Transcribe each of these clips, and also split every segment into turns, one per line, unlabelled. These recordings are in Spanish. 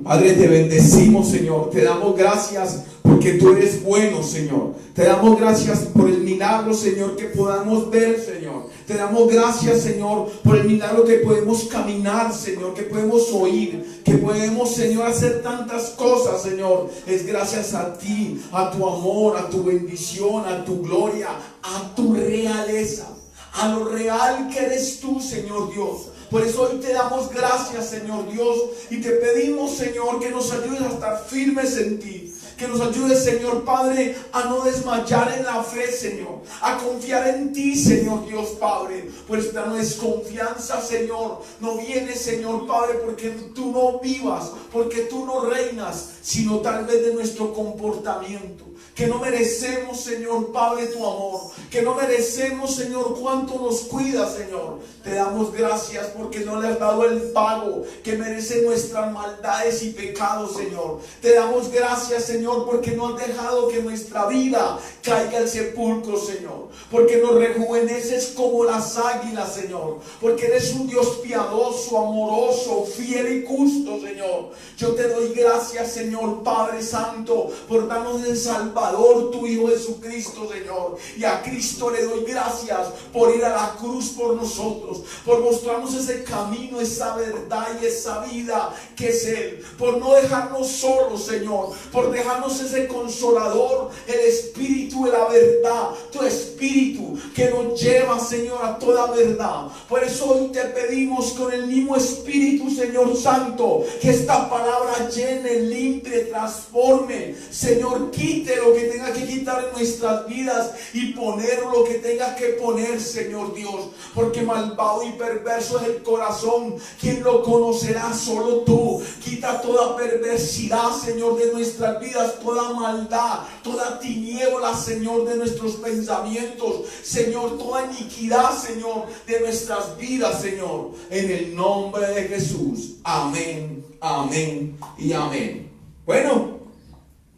Padre, te bendecimos, Señor. Te damos gracias porque tú eres bueno, Señor. Te damos gracias por el milagro, Señor, que podamos ver, Señor. Te damos gracias, Señor, por el milagro que podemos caminar, Señor, que podemos oír, que podemos, Señor, hacer tantas cosas, Señor. Es gracias a ti, a tu amor, a tu bendición, a tu gloria, a tu realeza, a lo real que eres tú, Señor Dios. Por eso hoy te damos gracias, Señor Dios, y te pedimos, Señor, que nos ayudes a estar firmes en ti. Que nos ayudes, Señor Padre, a no desmayar en la fe, Señor. A confiar en ti, Señor Dios Padre. Pues esta desconfianza, Señor, no viene, Señor Padre, porque tú no vivas, porque tú no reinas, sino tal vez de nuestro comportamiento. Que no merecemos, Señor Padre, tu amor. Que no merecemos, Señor, cuánto nos cuida, Señor. Te damos gracias porque no le has dado el pago que merece nuestras maldades y pecados, Señor. Te damos gracias, Señor, porque no has dejado que nuestra vida caiga al sepulcro, Señor. Porque nos rejuveneces como las águilas, Señor. Porque eres un Dios piadoso, amoroso, fiel y justo, Señor. Yo te doy gracias, Señor Padre Santo, por darnos el Salvador, tu Hijo Jesucristo, Señor. Y a Cristo le doy gracias por ir a la cruz por nosotros, por mostrarnos ese camino, esa verdad y esa vida que es Él. Por no dejarnos solos, Señor. Por dejarnos ese consolador, el Espíritu de la verdad, tu Espíritu que nos lleva, Señor, a toda verdad. Por eso hoy te pedimos con el mismo Espíritu, Señor Santo, que esta palabra llene, limpie, transforme. Señor, quite lo que tenga que quitar en nuestras vidas y poner lo que tenga que poner, Señor Dios. Porque malvado y perverso es el corazón. ¿Quién lo conocerá? Solo tú. Quita toda perversidad, Señor, de nuestras vidas, toda maldad, toda tiniebla, Señor, de nuestros pensamientos, Señor, toda iniquidad, Señor, de nuestras vidas, Señor, en el nombre de Jesús. Amén, amén y amén. Bueno,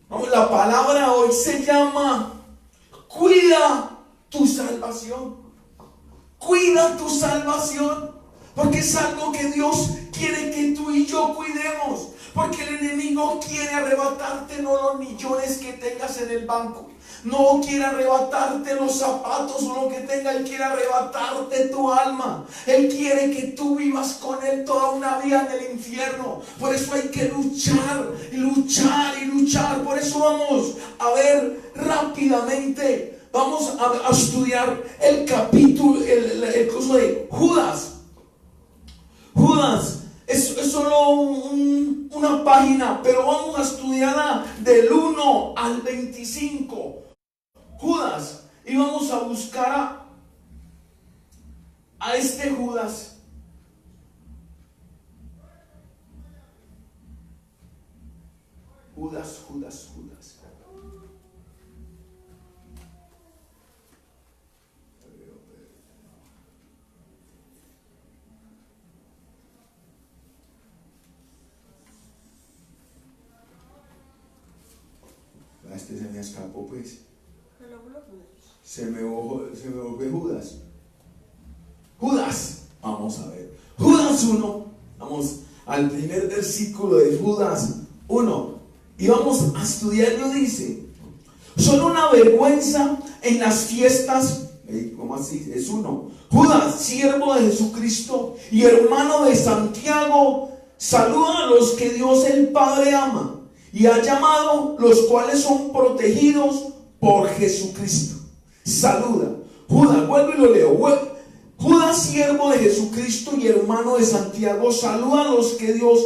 vamos, la palabra hoy se llama cuida tu salvación. Cuida tu salvación, porque es algo que Dios quiere que tú y yo cuidemos. Porque el enemigo quiere arrebatarte no los millones que tengas en el banco, no quiere arrebatarte los zapatos o lo que tenga. Él quiere arrebatarte tu alma. Él quiere que tú vivas con Él toda una vida en el infierno. Por eso hay que luchar, luchar y luchar. Por eso vamos a ver rápidamente, vamos a estudiar el capítulo, el curso de Judas. Judas es solo una página, pero vamos a estudiarla del 1 al 25. Judas, y vamos a buscar a este Judas. Judas. Este se me escapó, pues. Se me fue Judas. Judas, vamos a ver. Judas 1, vamos al primer versículo de Judas 1. Y vamos a estudiarlo, dice: son una vergüenza en las fiestas. ¿Cómo así? Es 1. Judas, siervo de Jesucristo y hermano de Santiago, saluda a los que Dios el Padre ama y ha llamado, los cuales son protegidos por Jesucristo. Saluda. Judas, vuelvo y lo leo. Judas, siervo de Jesucristo y hermano de Santiago, saluda a los que Dios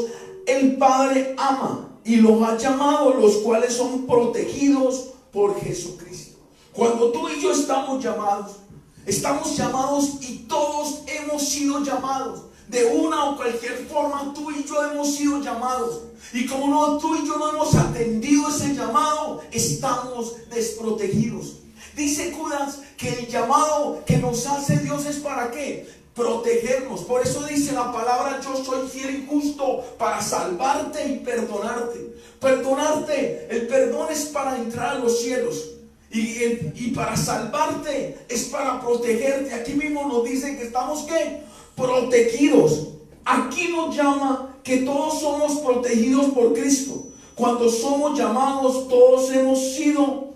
el Padre ama y los ha llamado, los cuales son protegidos por Jesucristo. Cuando tú y yo estamos llamados y todos hemos sido llamados. De una o cualquier forma, tú y yo hemos sido llamados. Y como tú y yo no hemos atendido ese llamado, estamos desprotegidos. Dice Judas que el llamado que nos hace Dios es ¿para qué? Protegernos. Por eso dice la palabra: yo soy fiel y justo para salvarte y perdonarte. Perdonarte, el perdón es para entrar a los cielos. Y para salvarte es para protegerte. Aquí mismo nos dice que estamos ¿qué? Protegidos. Aquí nos llama que todos somos protegidos por Cristo. Cuando somos llamados, todos hemos sido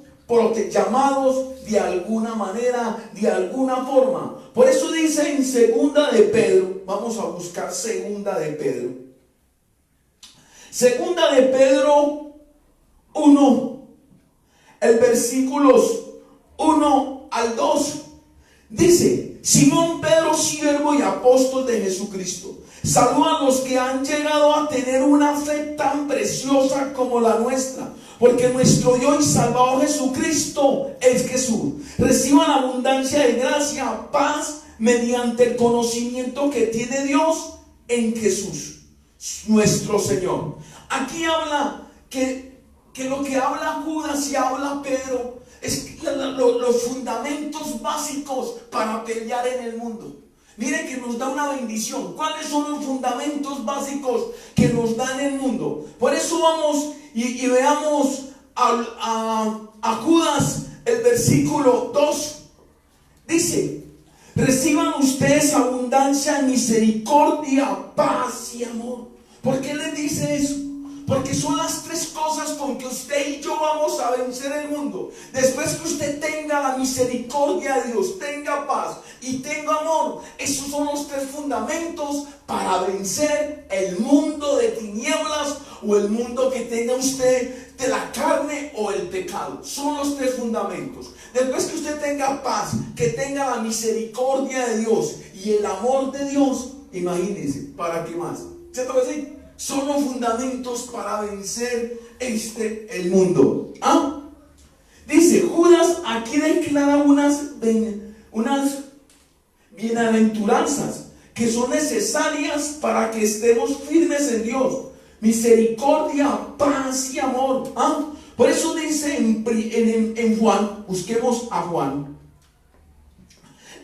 llamados de alguna manera, de alguna forma. Por eso dice en segunda de Pedro, vamos a buscar segunda de Pedro. Segunda de Pedro 1, el versículos 1 al 2. Dice: Simón Pedro, siervo y apóstol de Jesucristo, saluda a los que han llegado a tener una fe tan preciosa como la nuestra, porque nuestro Dios y Salvador Jesucristo es Jesús. Reciban abundancia de gracia, paz, mediante el conocimiento que tiene Dios en Jesús, nuestro Señor. Aquí habla que lo que habla Judas y habla Pedro es los fundamentos básicos para pelear en el mundo. Miren que nos da una bendición. ¿Cuáles son los fundamentos básicos que nos da en el mundo? Por eso vamos y veamos a Judas, el versículo 2. Dice: reciban ustedes abundancia, misericordia, paz y amor. ¿Por qué les dice eso? Porque son las tres cosas con que usted y yo vamos a vencer el mundo. Después que usted tenga la misericordia de Dios, tenga paz y tenga amor, esos son los tres fundamentos para vencer el mundo de tinieblas o el mundo que tenga usted de la carne o el pecado. Son los tres fundamentos. Después que usted tenga paz, que tenga la misericordia de Dios y el amor de Dios, imagínense, ¿para qué más? ¿Cierto que sí? Son los fundamentos para vencer el mundo. Dice Judas aquí declara unas bienaventuranzas que son necesarias para que estemos firmes en Dios: misericordia, paz y amor. Por eso dice en Juan, busquemos a Juan,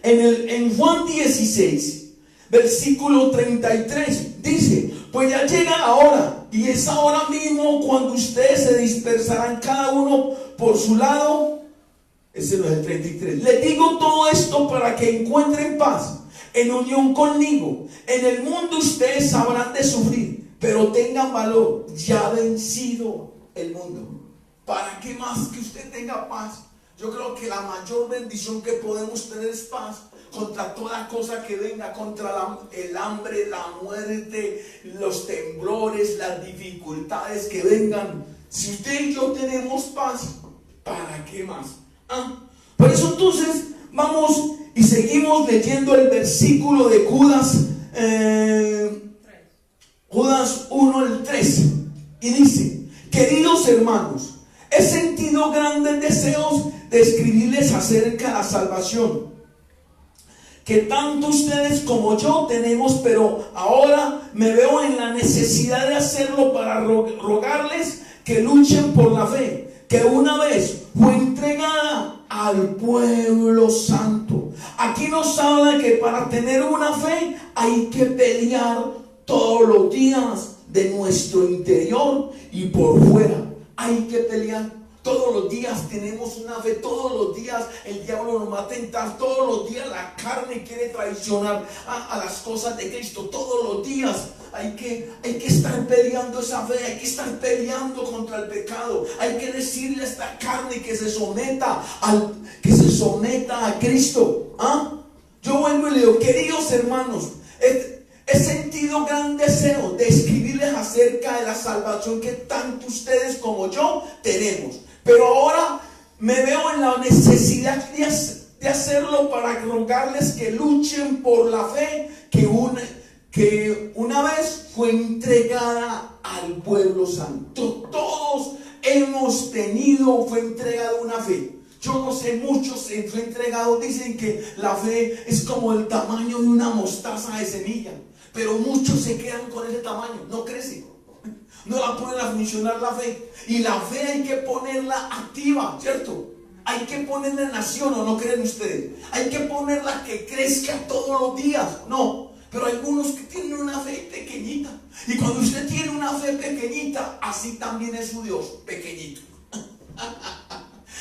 en Juan 16, versículo 33, dice: pues ya llega la hora, y es ahora mismo cuando ustedes se dispersarán cada uno por su lado. Ese no es el 33. Les digo todo esto para que encuentren paz en unión conmigo. En el mundo ustedes habrán de sufrir, pero tengan valor, ya ha vencido el mundo. ¿Para qué más que usted tenga paz? Yo creo que la mayor bendición que podemos tener es paz. Contra toda cosa que venga, contra el hambre, la muerte, los temblores, las dificultades que vengan. Si usted y yo tenemos paz, ¿para qué más? Por eso entonces vamos y seguimos leyendo el versículo de Judas, Judas 1, el 3. Y dice: queridos hermanos, he sentido grandes deseos de escribirles acerca de la salvación que tanto ustedes como yo tenemos, pero ahora me veo en la necesidad de hacerlo para rogarles que luchen por la fe, que una vez fue entregada al pueblo santo. Aquí nos habla que para tener una fe hay que pelear todos los días de nuestro interior y por fuera. Hay que pelear. Todos los días tenemos una fe, todos los días el diablo nos va a tentar, todos los días la carne quiere traicionar a las cosas de Cristo. Todos los días hay que estar peleando esa fe, hay que estar peleando contra el pecado. Hay que decirle a esta carne que se someta a Cristo. Yo vuelvo y le digo: queridos hermanos, he sentido gran deseo de escribirles acerca de la salvación que tanto ustedes como yo tenemos, pero ahora me veo en la necesidad de hacerlo para rogarles que luchen por la fe que una vez fue entregada al pueblo santo. Todos hemos tenido, fue entregada una fe. Yo no sé, muchos se fue entregado. Dicen que la fe es como el tamaño de una mostaza de semilla, pero muchos se quedan con ese tamaño, no crecen. No la ponen a funcionar la fe. Y la fe hay que ponerla activa, ¿cierto? Hay que ponerla en acción, ¿o no creen ustedes? Hay que ponerla que crezca todos los días. No, pero hay algunos que tienen una fe pequeñita. Y cuando usted tiene una fe pequeñita, así también es su Dios, pequeñito.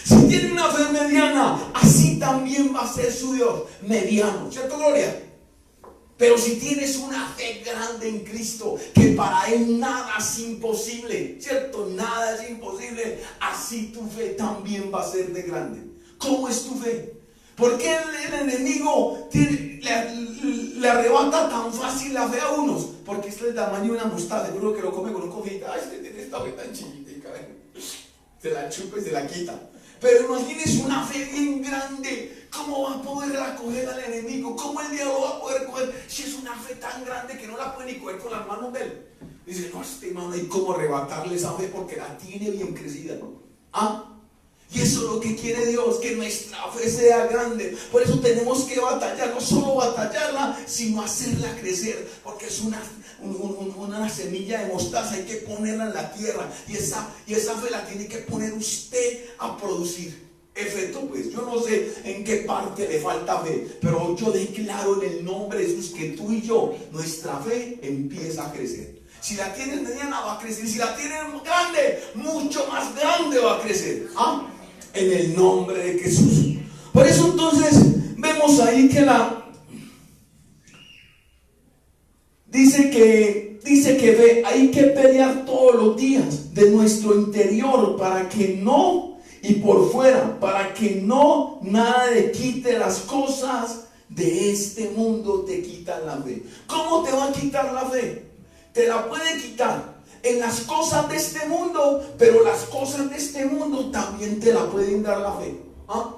Si tiene una fe mediana, así también va a ser su Dios, mediano, ¿cierto, Gloria? Pero si tienes una fe grande en Cristo, que para Él nada es imposible, ¿cierto? Nada es imposible. Así tu fe también va a ser de grande. ¿Cómo es tu fe? ¿Por qué el enemigo le arrebata tan fácil la fe a unos? Porque es el tamaño de una mostaza. Yo creo que lo come con un cojito. Ay, usted tiene esta fe tan chiquita, se la chupa y se la quita. Pero imagínese una fe bien grande. ¿Cómo va a poder acoger al enemigo? ¿Cómo el diablo va a poder coger? Si es una fe tan grande que no la puede ni coger con las manos de él. Dice, no, este hermano, hay como arrebatarle esa fe porque la tiene bien crecida. ¿Ah? Y eso es lo que quiere Dios, que nuestra fe sea grande. Por eso tenemos que batallar, no solo batallarla, sino hacerla crecer. Porque es una semilla de mostaza, hay que ponerla en la tierra. Y esa fe la tiene que poner usted a producir efecto. Pues yo no sé en qué parte le falta fe, pero yo declaro en el nombre de Jesús que tú y yo, nuestra fe empieza a crecer. Si la tienes mediana, va a crecer. Si la tienes grande, mucho más grande va a crecer. ¿Ah? En el nombre de Jesús. Por eso entonces vemos ahí que dice que hay que pelear todos los días de nuestro interior para que no, y por fuera, para que no nada te quite las cosas de este mundo, te quitan la fe. ¿Cómo te va a quitar la fe? Te la puede quitar en las cosas de este mundo, pero las cosas de este mundo también te la pueden dar la fe. ¿Ah?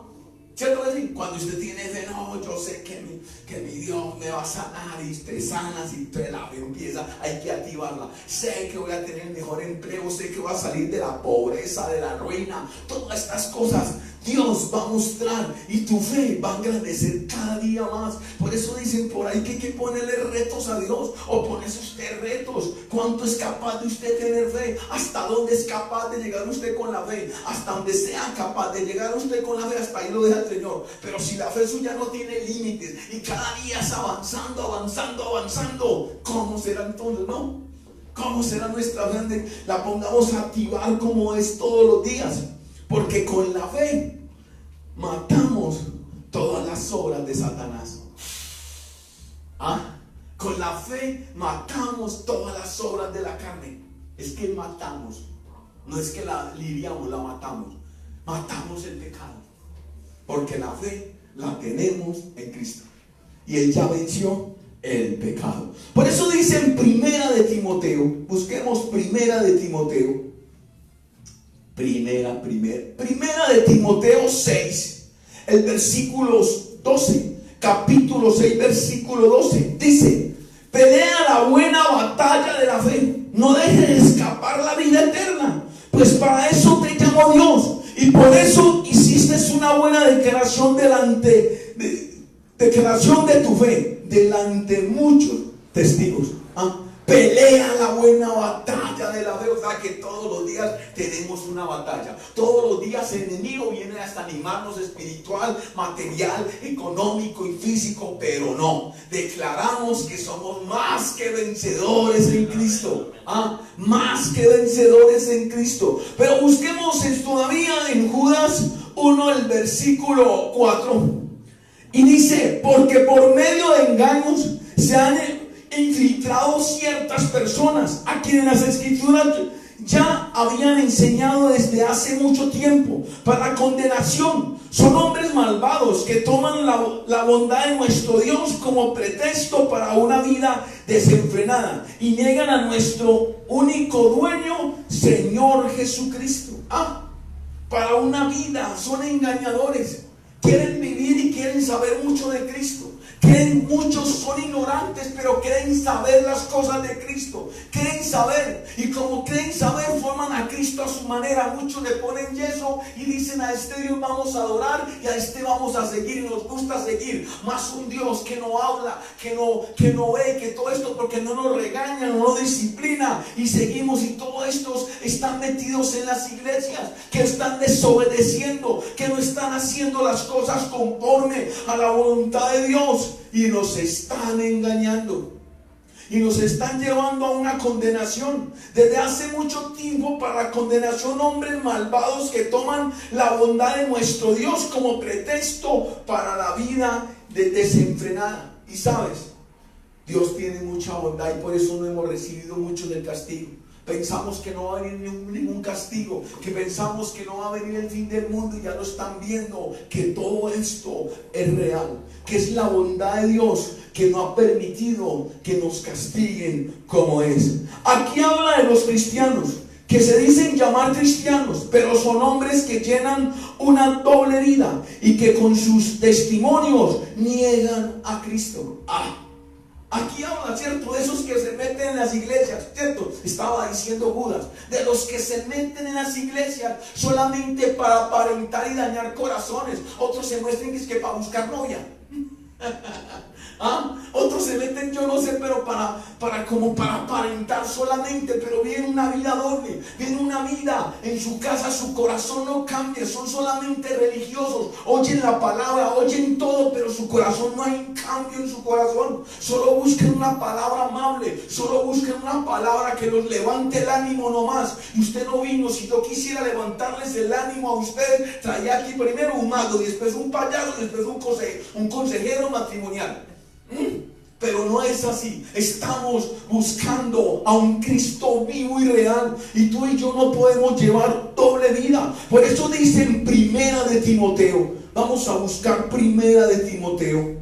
¿Cierto que sí? Cuando usted tiene fe, no, yo sé que mi Dios me va a sanar, y usted sana, y usted la fe empieza, hay que activarla. Sé que voy a tener mejor empleo, sé que voy a salir de la pobreza, de la ruina, todas estas cosas Dios va a mostrar y tu fe va a engrandecer cada día más. Por eso dicen por ahí que hay que ponerle retos a Dios, o ponerse usted retos. ¿Cuánto es capaz de usted tener fe? ¿Hasta dónde es capaz de llegar usted con la fe? Hasta donde sea capaz de llegar usted con la fe, hasta ahí lo deja el Señor. Pero si la fe suya no tiene límites y cada día es avanzando, ¿cómo será entonces, no? ¿Cómo será nuestra fe donde la pongamos a activar como es todos los días? Porque con la fe matamos todas las obras de Satanás. ¿Ah? Con la fe matamos todas las obras de la carne. Es que matamos. No es que la lidiamos, la matamos. Matamos el pecado. Porque la fe la tenemos en Cristo. Y Él ya venció el pecado. Por eso dice en Primera de Timoteo, busquemos Primera de Timoteo. Primera de Timoteo 6, el versículo 12, capítulo 6, versículo 12, dice: pelea la buena batalla de la fe, no dejes de escapar la vida eterna, pues para eso te llamó Dios, y por eso hiciste una buena declaración declaración de tu fe delante de muchos testigos. ¿Ah? Pelea la buena batalla de la fe. O sea que todos los días tenemos una batalla. Todos los días el enemigo viene hasta animarnos espiritual, material, económico y físico. Pero no, declaramos que somos más que vencedores en Cristo. ¿Ah? Más que vencedores en Cristo. Pero busquemos todavía en Judas 1, el versículo 4. Y dice: porque por medio de engaños se han infiltrado ciertas personas a quienes las escrituras ya habían enseñado desde hace mucho tiempo para condenación. Son hombres malvados que toman la bondad de nuestro Dios como pretexto para una vida desenfrenada y niegan a nuestro único dueño, Señor Jesucristo. Para una vida son engañadores. Quieren vivir y quieren saber mucho de Cristo. Muchos son ignorantes, pero creen saber las cosas de Cristo. Creen saber, y como creen saber, forman a Cristo a su manera. Muchos le ponen yeso y dicen: a este Dios vamos a adorar y a este vamos a seguir, y nos gusta seguir. Más un Dios que no habla, que no ve, que todo esto porque no nos regaña, no nos disciplina, y seguimos. Y todos estos están metidos en las iglesias, que están desobedeciendo, que no están haciendo las cosas conforme a la voluntad de Dios, y nos están engañando y nos están llevando a una condenación. Desde hace mucho tiempo para condenación, hombres malvados que toman la bondad de nuestro Dios como pretexto para la vida desenfrenada. Y sabes, Dios tiene mucha bondad y por eso no hemos recibido mucho del castigo. Pensamos que no va a venir ningún castigo, que pensamos que no va a venir el fin del mundo, y ya lo están viendo, que todo esto es real, que es la bondad de Dios que no ha permitido que nos castiguen como es. Aquí habla de los cristianos, que se dicen llamar cristianos, pero son hombres que llenan una doble vida y que con sus testimonios niegan a Cristo. Aquí habla, ¿cierto? De esos que se meten en las iglesias, ¿cierto? Estaba diciendo Judas, de los que se meten en las iglesias solamente para aparentar y dañar corazones. Otros se muestran que es que para buscar novia. Otros se meten, yo no sé, pero como para aparentar solamente, pero viven una vida doble, viven una vida en su casa, su corazón no cambia, son solamente religiosos, oyen la palabra, oyen todo, pero su corazón no hay cambio en su corazón. Solo buscan una palabra amable, solo buscan una palabra que los levante el ánimo nomás. Y usted no vino, si yo quisiera levantarles el ánimo a ustedes, traía aquí primero un mago, y después un payaso, y después un consejero matrimonial. Pero no es así. Estamos buscando a un Cristo vivo y real, y tú y yo no podemos llevar doble vida. Por eso dice en Primera de Timoteo, vamos a buscar Primera de Timoteo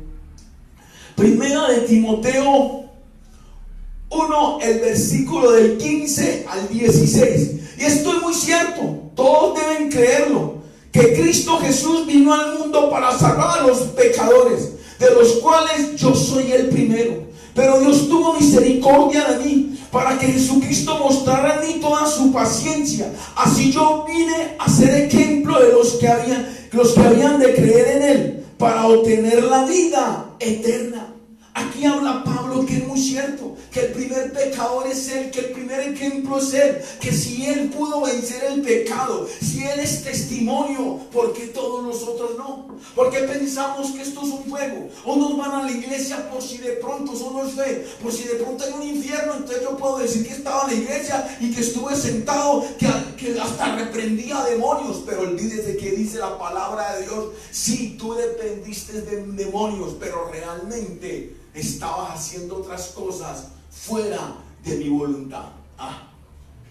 1, el versículo del 15 al 16. Y esto es muy cierto, todos deben creerlo, que Cristo Jesús vino al mundo para salvar a los pecadores, de los cuales yo soy el primero. Pero Dios tuvo misericordia de mí, para que Jesucristo mostrara en mí toda su paciencia. Así yo vine a ser ejemplo de los que habían de creer en Él, para obtener la vida eterna. Aquí habla Pablo que es muy cierto, que el primer pecador es Él, que el primer ejemplo es Él, que si Él pudo vencer el pecado, si Él es testimonio, ¿por qué todos nosotros no? Porque pensamos que esto es un juego. Unos van a la iglesia por si de pronto eso no es fe, por si de pronto hay un infierno, entonces yo puedo decir que estaba en la iglesia y que estuve sentado, que hasta reprendía demonios. Pero olvídese que dice la palabra de Dios: sí, tú dependiste de demonios, pero realmente estabas haciendo otras cosas fuera de mi voluntad.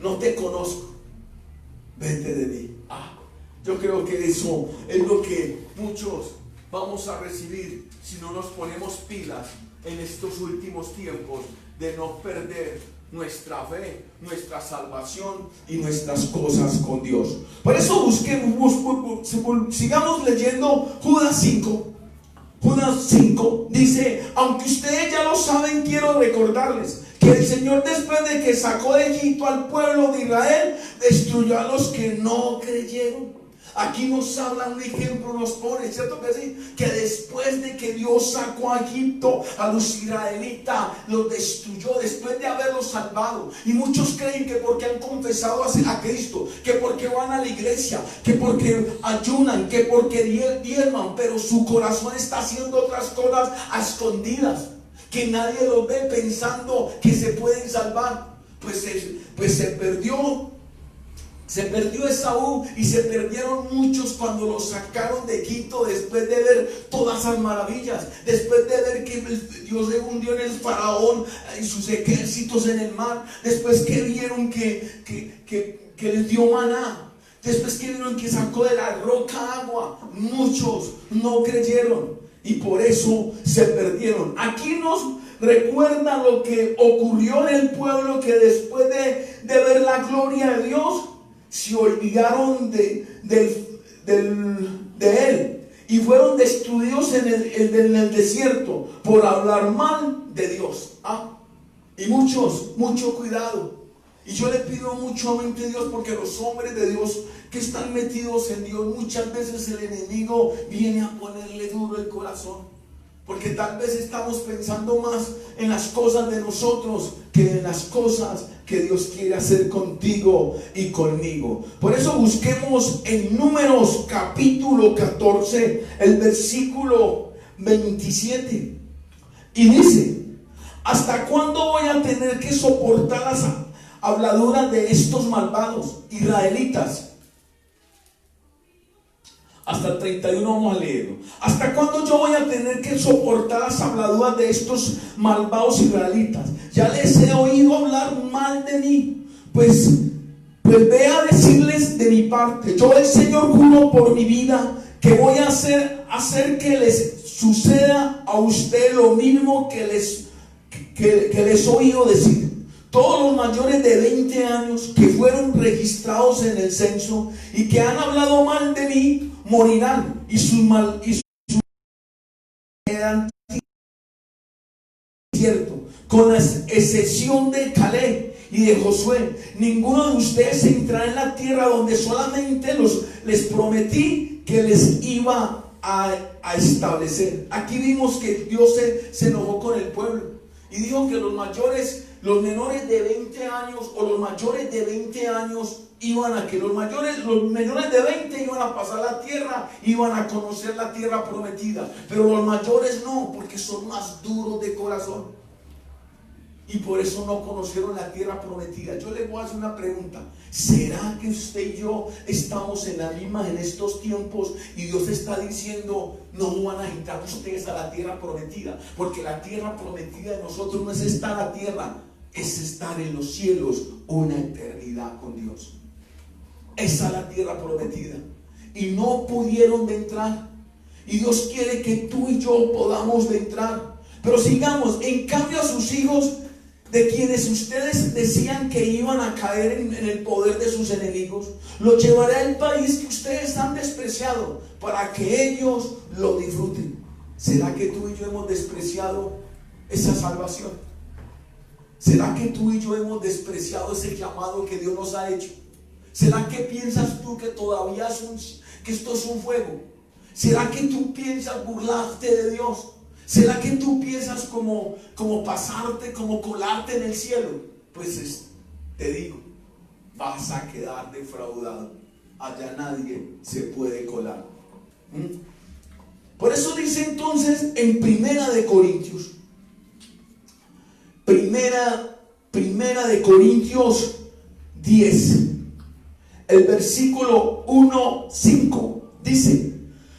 No te conozco, vete de mí. Yo creo que eso es lo que muchos vamos a recibir si no nos ponemos pilas en estos últimos tiempos, de no perder nuestra fe, nuestra salvación y nuestras cosas con Dios. Por eso sigamos leyendo Judas 5. Judas 5 dice: aunque ustedes ya lo saben, quiero recordarles que el Señor, después de que sacó de Egipto al pueblo de Israel, destruyó a los que no creyeron. Aquí nos habla un ejemplo, nos pone, ¿cierto que sí? Que después de que Dios sacó a Egipto a los israelitas, los destruyó después de haberlos salvado. Y muchos creen que porque han confesado a Cristo, que porque van a la iglesia, que porque ayunan, que porque diezman, pero su corazón está haciendo otras cosas a escondidas, que nadie los ve, pensando que se pueden salvar. Pues se perdió Esaú, y se perdieron muchos cuando los sacaron de Egipto, después de ver todas esas maravillas, después de ver que Dios le hundió en el faraón y sus ejércitos en el mar, después que vieron que les dio maná, después que vieron que sacó de la roca agua. Muchos no creyeron y por eso se perdieron. Aquí nos recuerda lo que ocurrió en el pueblo, que después de ver la gloria de Dios, se olvidaron de Él y fueron destruidos en el desierto por hablar mal de Dios. Y mucho cuidado. Y yo le pido mucho a Dios, porque los hombres de Dios que están metidos en Dios, muchas veces el enemigo viene a ponerle duro el corazón. Porque tal vez estamos pensando más en las cosas de nosotros que en las cosas que Dios quiere hacer contigo y conmigo. Por eso busquemos en Números capítulo 14, el versículo 27. Y dice: ¿hasta cuándo voy a tener que soportar las habladuras de estos malvados israelitas? Hasta el 31 vamos a leerlo. ¿Hasta cuándo yo voy a tener que soportar las habladuras de estos malvados israelitas? Ya les he oído hablar mal de mí. Pues ve a decirles de mi parte: yo el Señor juro por mi vida que voy a hacer que les suceda a usted lo mismo que les he oído decir. Todos los mayores de 20 años que fueron registrados en el censo y que han hablado mal de mí morirán, y sus quedan cierto, con la excepción de Caleb y de Josué. Ninguno de ustedes entrará en la tierra donde solamente les prometí que les iba a establecer. Aquí vimos que Dios se enojó con el pueblo y dijo que los menores de 20 años o los mayores de 20 años iban a que los menores de 20 iban a pasar la tierra, iban a conocer la tierra prometida, pero los mayores no, porque son más duros de corazón y por eso no conocieron la tierra prometida. Yo les voy a hacer una pregunta: ¿será que usted y yo estamos en la misma en estos tiempos y Dios está diciendo no van a entrar ustedes a la tierra prometida? Porque la tierra prometida de nosotros no es estar a la tierra, es estar en los cielos una eternidad con Dios. Esa es la tierra prometida y no pudieron de entrar, y Dios quiere que tú y yo podamos de entrar. Pero sigamos. En cambio, a sus hijos, de quienes ustedes decían que iban a caer en el poder de sus enemigos, los llevaré al país que ustedes han despreciado para que ellos lo disfruten. ¿Será que tú y yo hemos despreciado esa salvación? ¿Será que tú y yo hemos despreciado ese llamado que Dios nos ha hecho? ¿Será que piensas tú que todavía que esto es un juego? ¿Será que tú piensas burlarte de Dios? ¿Será que tú piensas como pasarte, como colarte en el cielo? Pues te digo, vas a quedar defraudado. Allá nadie se puede colar. Por eso dice entonces en Primera de Corintios 10, el versículo 1-5, dice: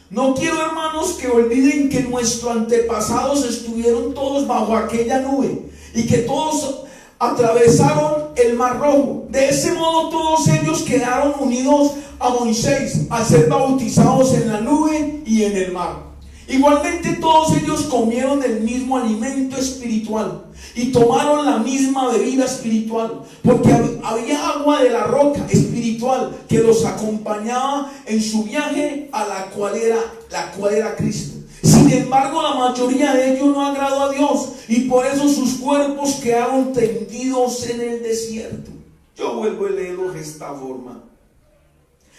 no quiero, hermanos, que olviden que nuestros antepasados estuvieron todos bajo aquella nube y que todos atravesaron el Mar Rojo. De ese modo todos ellos quedaron unidos a Moisés al ser bautizados en la nube y en el mar. Igualmente todos ellos comieron del mismo alimento espiritual y tomaron la misma bebida espiritual, porque había agua de la roca espiritual que los acompañaba en su viaje, a la cual era Cristo. Sin embargo, la mayoría de ellos no agradó a Dios y por eso sus cuerpos quedaron tendidos en el desierto. Yo vuelvo a leerlo de esta forma.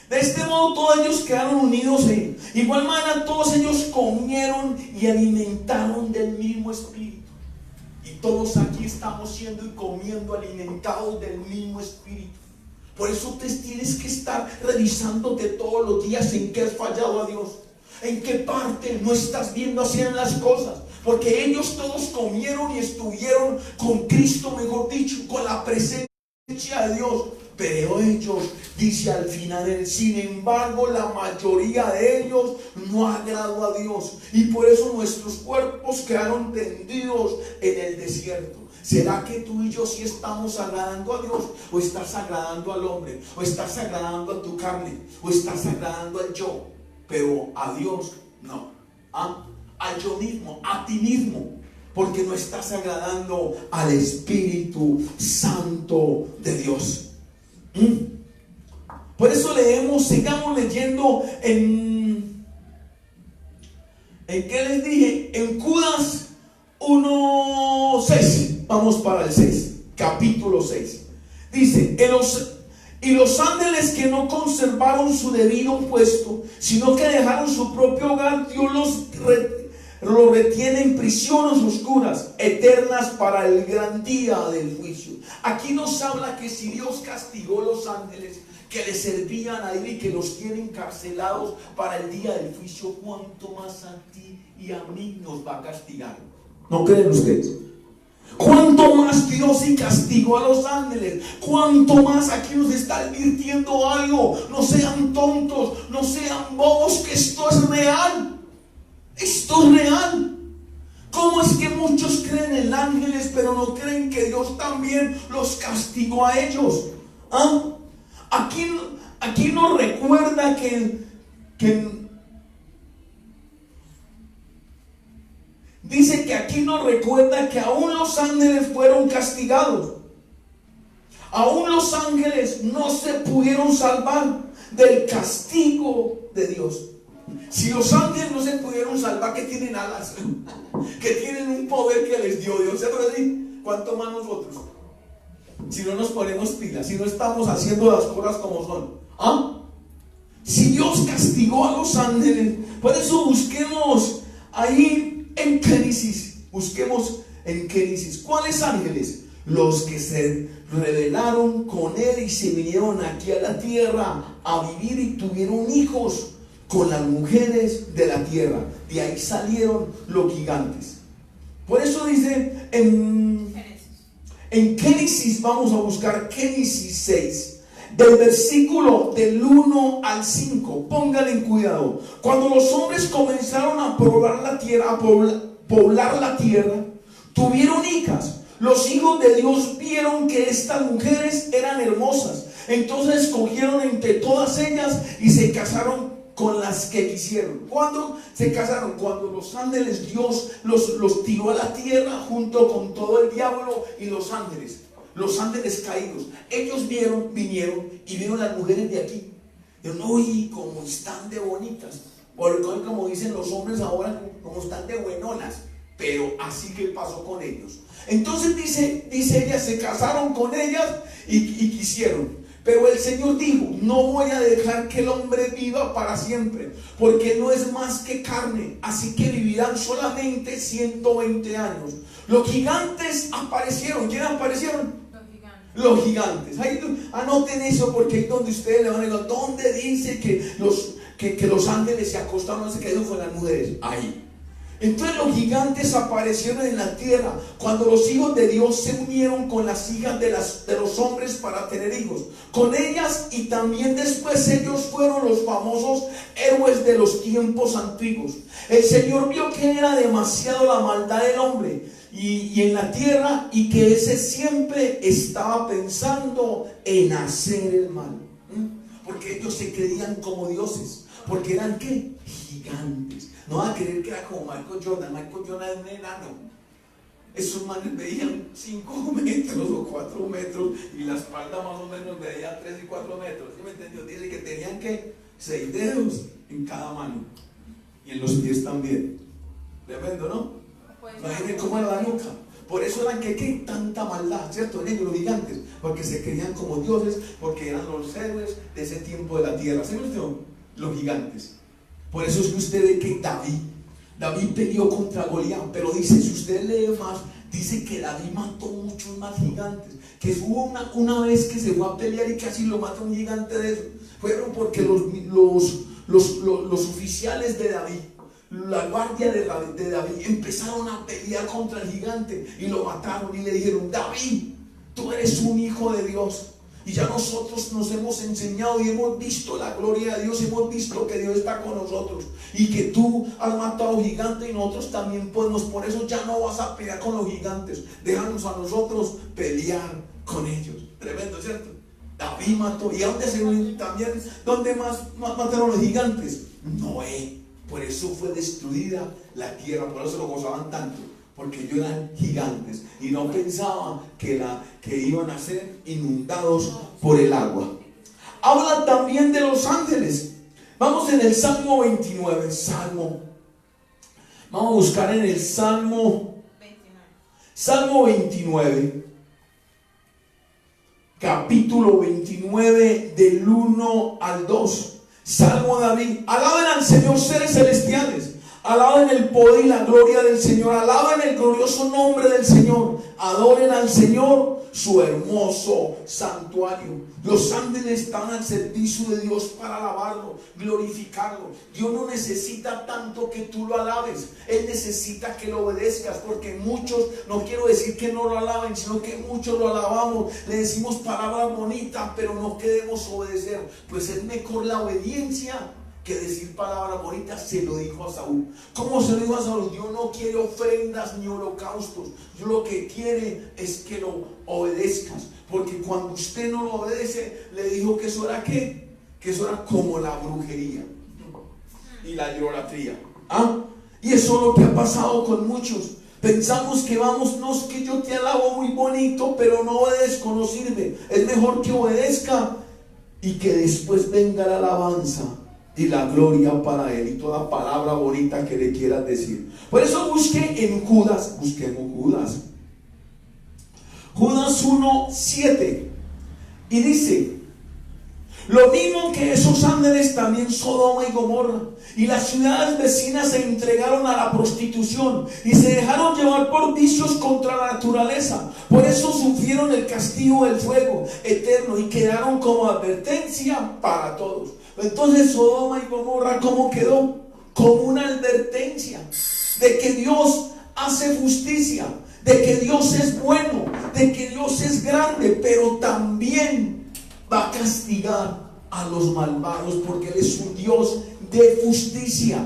De este modo todos ellos quedaron unidos en igual manera, todos ellos comieron y alimentaron del mismo espíritu. Y todos aquí estamos siendo y comiendo, alimentados del mismo espíritu. Por eso te tienes que estar revisándote todos los días en qué has fallado a Dios, en qué parte no estás viendo haciendo las cosas. Porque ellos todos comieron y estuvieron con Cristo, mejor dicho, con la presencia de Dios. Pero ellos, dice al final, sin embargo, la mayoría de ellos no agradó a Dios y por eso nuestros cuerpos quedaron tendidos en el desierto. ¿Será que tú y yo sí estamos agradando a Dios, o estás agradando al hombre, o estás agradando a tu carne, o estás agradando al yo? Pero a Dios no, al yo mismo, a ti mismo, porque no estás agradando al Espíritu Santo de Dios. Por eso leemos, sigamos leyendo ¿en qué les dije? En Judas 1:6. Vamos para el 6, capítulo 6. Dice: y los ángeles que no conservaron su debido puesto, sino que dejaron su propio hogar, Dios los retiene en prisiones oscuras, eternas para el gran día del juicio. Aquí nos habla que si Dios castigó a los ángeles que le servían a Él y que los tiene encarcelados para el día del juicio, ¿cuánto más a ti y a mí nos va a castigar? ¿No creen ustedes? Cuánto más Dios sí castigó a los ángeles. Cuánto más aquí nos está advirtiendo algo. No sean tontos, no sean bobos, que esto es real. Esto es real. ¿Cómo es que muchos creen en ángeles pero no creen que Dios también los castigó a ellos? ¿Ah? Aquí nos recuerda que dice que aquí nos recuerda que aún los ángeles fueron castigados. Aún los ángeles no se pudieron salvar del castigo de Dios. Si los ángeles no se pudieron salvar, que tienen alas, que tienen un poder que les dio Dios, ¿cierto que sí? ¿Cuánto más nosotros? Si no nos ponemos pilas, si no estamos haciendo las cosas como son. ¿Ah? Si Dios castigó a los ángeles, por eso busquemos ahí en Génesis, busquemos en Génesis, ¿cuáles ángeles? Los que se rebelaron con él y se vinieron aquí a la tierra a vivir y tuvieron hijos con las mujeres de la tierra. De ahí salieron los gigantes. Por eso dice en Génesis, vamos a buscar Génesis 6, del versículo del 1 al 5. Pónganle cuidado. Cuando los hombres comenzaron a poblar la tierra, poblar la tierra, tuvieron hijas. Los hijos de Dios vieron que estas mujeres eran hermosas. Entonces escogieron entre todas ellas y se casaron con las que quisieron. ¿Cuándo se casaron? Cuando los ángeles, Dios los tiró a la tierra junto con todo el diablo y los ángeles caídos. Ellos vinieron y vieron las mujeres de aquí. Dijeron, uy, como están de bonitas. Porque como dicen los hombres ahora, como están de buenonas. Pero así que pasó con ellos. Entonces dice ella, se casaron con ellas y quisieron. Pero el Señor dijo, no voy a dejar que el hombre viva para siempre, porque no es más que carne, así que vivirán solamente 120 años. Los gigantes aparecieron. ¿Quiénes aparecieron? Los gigantes. Ahí, anoten eso, porque ahí donde ustedes le van a decir, ¿dónde dice que los ángeles se acostaron, se quedaron con las mujeres? Ahí. Entonces los gigantes aparecieron en la tierra cuando los hijos de Dios se unieron con las hijas de los hombres para tener hijos con ellas, y también después ellos fueron los famosos héroes de los tiempos antiguos. El Señor vio que era demasiado la maldad del hombre y en la tierra, y que ese siempre estaba pensando en hacer el mal. Porque ellos se creían como dioses, porque eran ¿qué? Gigantes. No van a creer que era como Michael Jordan. Michael Jordan es un enano. Esos manes veían 5 metros o 4 metros y la espalda más o menos veía 3 y 4 metros. ¿Sí me entendió? Dice que tenían que 6 dedos en cada mano y en los pies también. Tremendo, ¿no? Imagínense cómo era la nuca. Por eso eran que tanta maldad, ¿cierto? En ellos los gigantes, porque se creían como dioses, porque eran los héroes de ese tiempo de la tierra. ¿Sí me entendió? Los gigantes. Por eso es que usted ve que David peleó contra Goliat, pero dice, si usted lee más, dice que David mató muchos más gigantes, que hubo una vez que se fue a pelear y casi lo mató un gigante de eso. Fueron porque los oficiales de David, la guardia de David, empezaron a pelear contra el gigante y lo mataron y le dijeron, David, tú eres un hijo de Dios. Y ya nosotros nos hemos enseñado y hemos visto la gloria de Dios, hemos visto que Dios está con nosotros y que tú has matado gigantes y nosotros también podemos. Por eso ya no vas a pelear con los gigantes, déjanos a nosotros pelear con ellos. Tremendo, ¿cierto? David mató. ¿Y a dónde se también? ¿Dónde más mataron los gigantes? Noé. Por eso fue destruida la tierra, por eso lo gozaban tanto. Porque ellos eran gigantes y no pensaban que iban a ser inundados por el agua. Habla también de los ángeles. Vamos en el Salmo 29. Vamos a buscar en el Salmo 29. Capítulo 29 del 1 al 2. Salmo de David. Alaben al Señor seres celestiales. Alaben el poder y la gloria del Señor. Alaben el glorioso nombre del Señor. Adoren al Señor, su hermoso santuario. Los ángeles están al servicio de Dios para alabarlo, glorificarlo. Dios no necesita tanto que tú lo alabes. Él necesita que lo obedezcas, porque muchos, no quiero decir que no lo alaben, sino que muchos lo alabamos. Le decimos palabras bonitas, pero no queremos obedecer. Pues es mejor la obediencia que decir palabras bonitas. Se lo dijo a Saúl. ¿Cómo se lo dijo a Saúl? Dios no quiere ofrendas ni holocaustos. Dios lo que quiere es que lo obedezcas. Porque cuando usted no lo obedece, le dijo que eso era ¿qué? Que eso era como la brujería y la idolatría. Y eso es lo que ha pasado con muchos. Pensamos que vamos, no es que yo te alabo muy bonito, pero no obedezco, no sirve. Es mejor que obedezca y que después venga la alabanza y la gloria para Él y toda palabra bonita que le quieras decir. Por eso busqué en Judas, busquemos Judas 1:7, y dice: lo mismo que esos ángeles, también Sodoma y Gomorra y las ciudades vecinas se entregaron a la prostitución y se dejaron llevar por vicios contra la naturaleza. Por eso sufrieron el castigo del fuego eterno y quedaron como advertencia para todos. Entonces Sodoma y Gomorra, ¿cómo quedó? Como una advertencia de que Dios hace justicia, de que Dios es bueno, de que Dios es grande, pero también va a castigar a los malvados, porque Él es un Dios de justicia.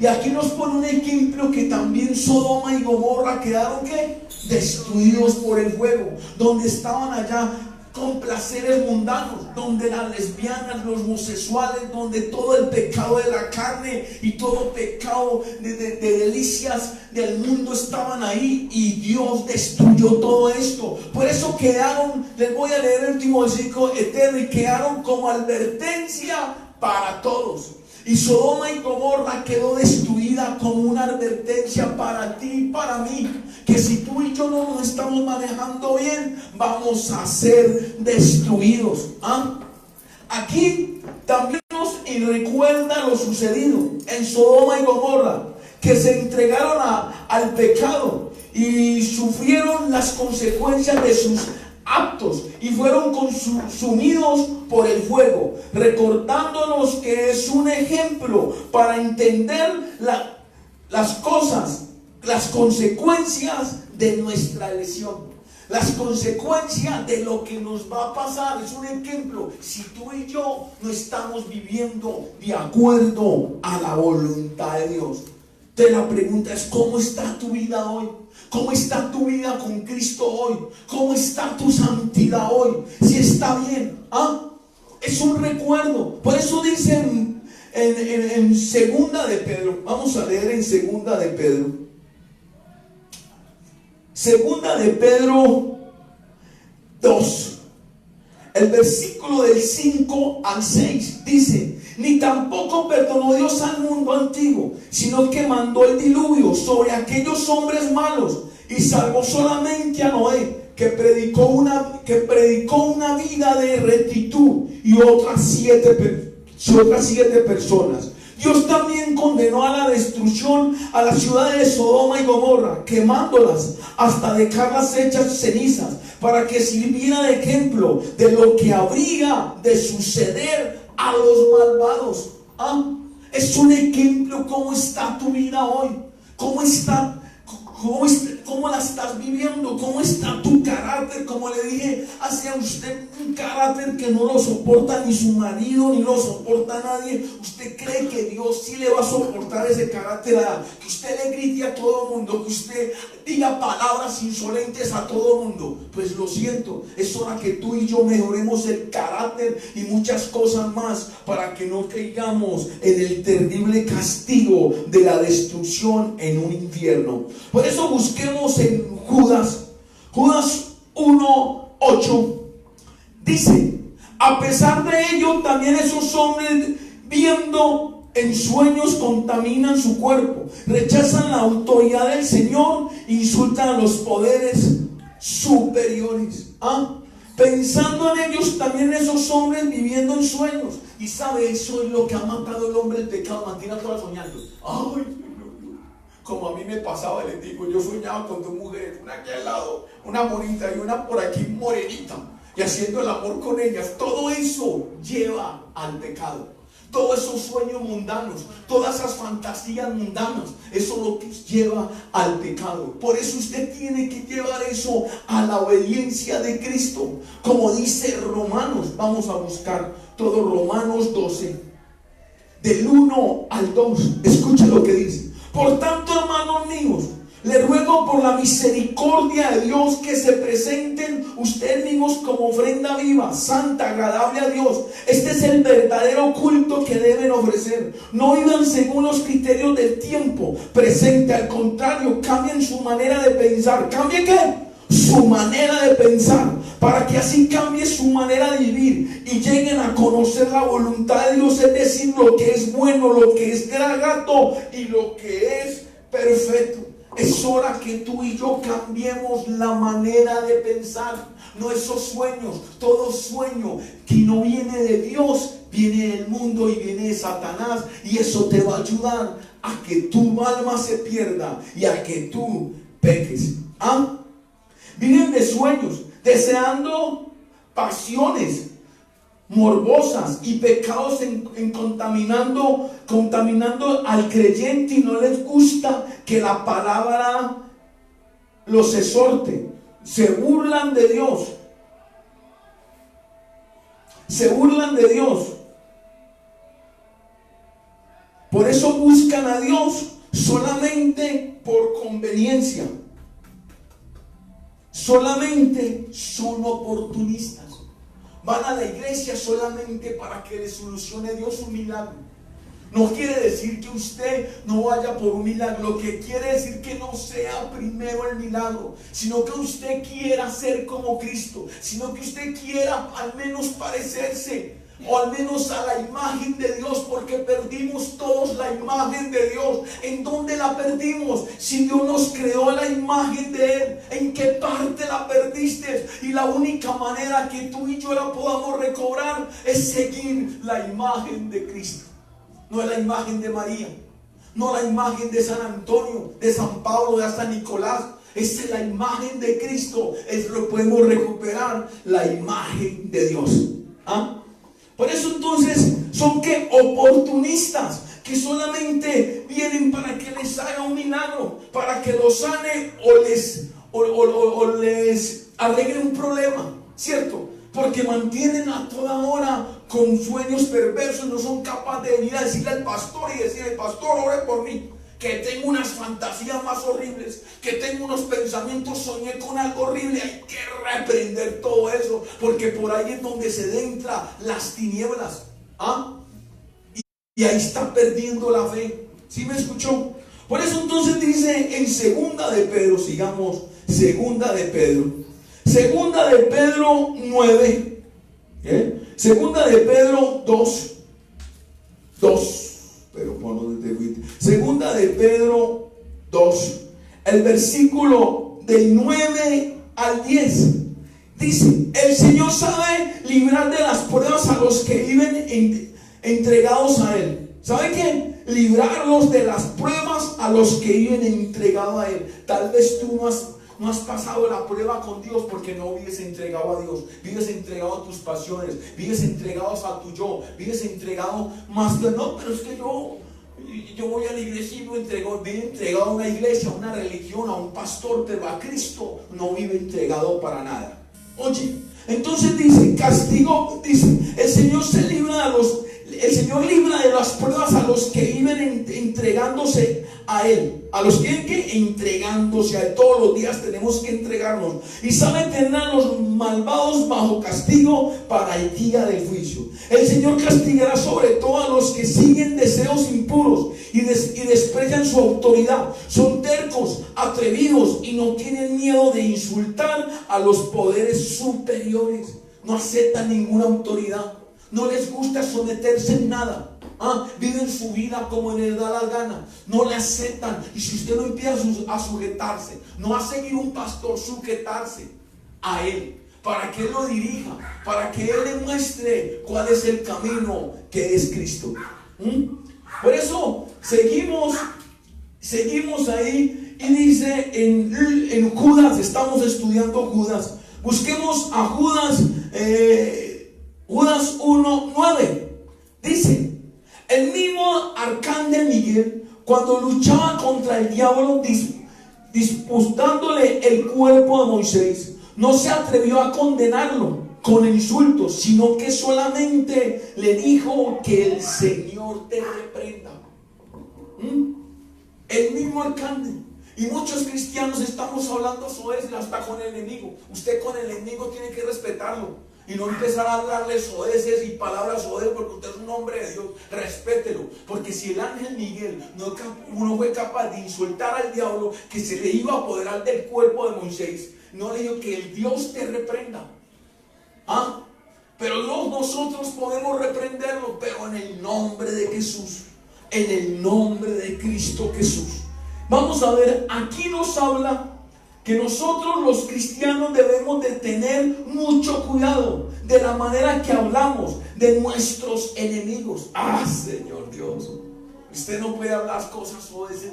Y aquí nos pone un ejemplo que también Sodoma y Gomorra quedaron ¿qué? Destruidos por el fuego, donde estaban allá con placeres mundanos, donde las lesbianas, los homosexuales, donde todo el pecado de la carne y todo pecado de delicias del mundo estaban ahí, y Dios destruyó todo esto. Por eso quedaron, les voy a leer el último versículo eterno, y quedaron como advertencia para todos. Y Sodoma y Gomorra quedó destruida como una advertencia para ti y para mí, que si tú y yo no nos estamos manejando bien, vamos a ser destruidos. Aquí también nos recuerda lo sucedido en Sodoma y Gomorra, que se entregaron al pecado y sufrieron las consecuencias de sus actos y fueron consumidos por el fuego, recordándonos que es un ejemplo para entender las cosas, las consecuencias de nuestra elección, las consecuencias de lo que nos va a pasar. Es un ejemplo si tú y yo no estamos viviendo de acuerdo a la voluntad de Dios. Entonces la pregunta es: ¿cómo está tu vida hoy? ¿Cómo está tu vida con Cristo hoy? ¿Cómo está tu santidad hoy? Si está bien, es un recuerdo. Por eso dice en segunda de Pedro, vamos a leer en segunda de Pedro. Segunda de Pedro 2, el versículo del 5 al 6 dice: ni tampoco perdonó Dios al mundo antiguo, sino que mandó el diluvio sobre aquellos hombres malos, y salvó solamente a Noé, que predicó una vida de rectitud, y otras siete personas. Dios también condenó a la destrucción a las ciudades de Sodoma y Gomorra, quemándolas hasta dejarlas hechas cenizas, para que sirviera de ejemplo de lo que habría de suceder a los malvados. Es un ejemplo. ¿Cómo está tu vida hoy? ¿Cómo la estás viviendo? ¿Cómo está tu carácter? Como le dije hacia usted, un carácter que no lo soporta ni su marido, ni lo soporta nadie. ¿Usted cree que Dios sí le va a soportar ese carácter? Que usted le grite a todo el mundo, que usted diga palabras insolentes a todo el mundo. Pues lo siento, es hora que tú y yo mejoremos el carácter y muchas cosas más, para que no caigamos en el terrible castigo de la destrucción en un infierno. Por eso busquemos en Judas 1:8. Dice: a pesar de ello, también esos hombres, viendo en sueños, contaminan su cuerpo, rechazan la autoridad del Señor, insultan a los poderes superiores. pensando en ellos también esos hombres viviendo en sueños. Y sabe, eso es lo que ha matado al hombre, el pecado, mantiene a todas soñando. Ay, como a mí me pasaba, les digo, yo soñaba con dos mujeres, una aquí al lado, una bonita y una por aquí morenita, y haciendo el amor con ellas. Todo eso lleva al pecado. Todos esos sueños mundanos, todas esas fantasías mundanas, eso es lo que lleva al pecado. Por eso usted tiene que llevar eso a la obediencia de Cristo. Como dice Romanos, vamos a buscar todo Romanos 12, del 1 al 2. Escucha lo que dice. Por tanto, hermanos míos, le ruego por la misericordia de Dios que se presenten ustedes mismos como ofrenda viva, santa, agradable a Dios. Este es el verdadero culto que deben ofrecer. No vivan según los criterios del tiempo presente. Al contrario, cambien su manera de pensar. ¿Cambie qué? Su manera de pensar, para que así cambie su manera de vivir y lleguen a conocer la voluntad de Dios, es decir, lo que es bueno, lo que es grato y lo que es perfecto. Es hora que tú y yo cambiemos la manera de pensar. No esos sueños, todo sueño que no viene de Dios, viene del mundo y viene de Satanás. Y eso te va a ayudar a que tu alma se pierda y a que tú peques. ¿Ah? Viven de sueños, deseando pasiones morbosas y pecados contaminando al creyente, y no les gusta que la palabra los exhorte. Se burlan de Dios. Se burlan de Dios. Por eso buscan a Dios solamente por conveniencia. Solamente son oportunistas. Van a la iglesia solamente para que le solucione Dios un milagro. No quiere decir que usted no vaya por un milagro. Lo que quiere decir que no sea primero el milagro, sino que usted quiera ser como Cristo, sino que usted quiera al menos parecerse, o al menos a la imagen de Dios, porque perdimos todos la imagen de Dios. ¿En dónde la perdimos? Si Dios nos creó la imagen de Él, ¿en qué parte la perdiste? Y la única manera que tú y yo la podamos recobrar es seguir la imagen de Cristo. No es la imagen de María, no la imagen de San Antonio, de San Pablo, de San Nicolás. Esa es la imagen de Cristo. Es lo que podemos recuperar, la imagen de Dios. ¿Ah? Por eso entonces son que oportunistas, que solamente vienen para que les haga un milagro, para que los sane o les arregle un problema, ¿cierto? Porque mantienen a toda hora con sueños perversos. No son capaces de venir a decirle al pastor y decirle: pastor, ore por mí, que tengo unas fantasías más horribles, que tengo unos pensamientos, soñé con algo horrible. Hay que reprender todo eso, porque por ahí es donde se adentra las tinieblas. ¿Ah? Y ahí está perdiendo la fe. ¿Sí me escuchó? Por eso entonces dice en segunda de Pedro, sigamos, segunda de Pedro 9, segunda de Pedro 2, pero ponlo desde segunda de Pedro 2, el versículo del 9 al 10, dice: el Señor sabe librar de las pruebas a los que viven entregados a Él. ¿Sabe qué? Librarlos de las pruebas a los que viven entregados a Él. Tal vez tú no has pasado la prueba con Dios porque no vives entregado a Dios. Vives entregado a tus pasiones, vives entregado a tu yo, vives entregado más de no, pero es que yo voy a la iglesia y vive entregado a una iglesia, a una religión, a un pastor, pero a Cristo no vive entregado para nada. Oye, entonces dice, castigo, dice, el Señor libra de las pruebas a los que viven entregándose a Él. A los que entregándose a Él. Todos los días tenemos que entregarnos. Y sabe tener a los malvados bajo castigo para el día del juicio. El Señor castigará sobre todo a los que siguen deseos impuros y desprecian su autoridad. Son tercos, atrevidos y no tienen miedo de insultar a los poderes superiores. No aceptan ninguna autoridad. No les gusta someterse en nada. Viven su vida como les da la gana. No le aceptan. Y si usted no empieza a sujetarse, no a seguir un pastor, sujetarse a él, para que Él lo dirija, para que Él le muestre cuál es el camino que es Cristo. Por eso seguimos ahí y dice en Judas, estamos estudiando Judas. Busquemos a Judas, Judas 1:9. Dice, el mismo arcángel Miguel, cuando luchaba contra el diablo, disputándole el cuerpo de Moisés, no se atrevió a condenarlo con insultos, sino que solamente le dijo que el Señor te reprenda. El mismo arcángel. Y muchos cristianos estamos hablando soez hasta con el enemigo. Usted con el enemigo tiene que respetarlo y no empezar a hablarle soeces y palabras soeces, porque usted es un hombre de Dios. Respételo, porque si el ángel Miguel no fue capaz de insultar al diablo que se le iba a apoderar del cuerpo de Moisés, no le dijo que el Dios te reprenda. Pero nosotros podemos reprenderlo, pero en el nombre de Jesús, en el nombre de Cristo Jesús. Vamos a ver, aquí nos habla que nosotros los cristianos debemos de tener mucho cuidado de la manera que hablamos de nuestros enemigos. Señor Dios, usted no puede hablar cosas soeces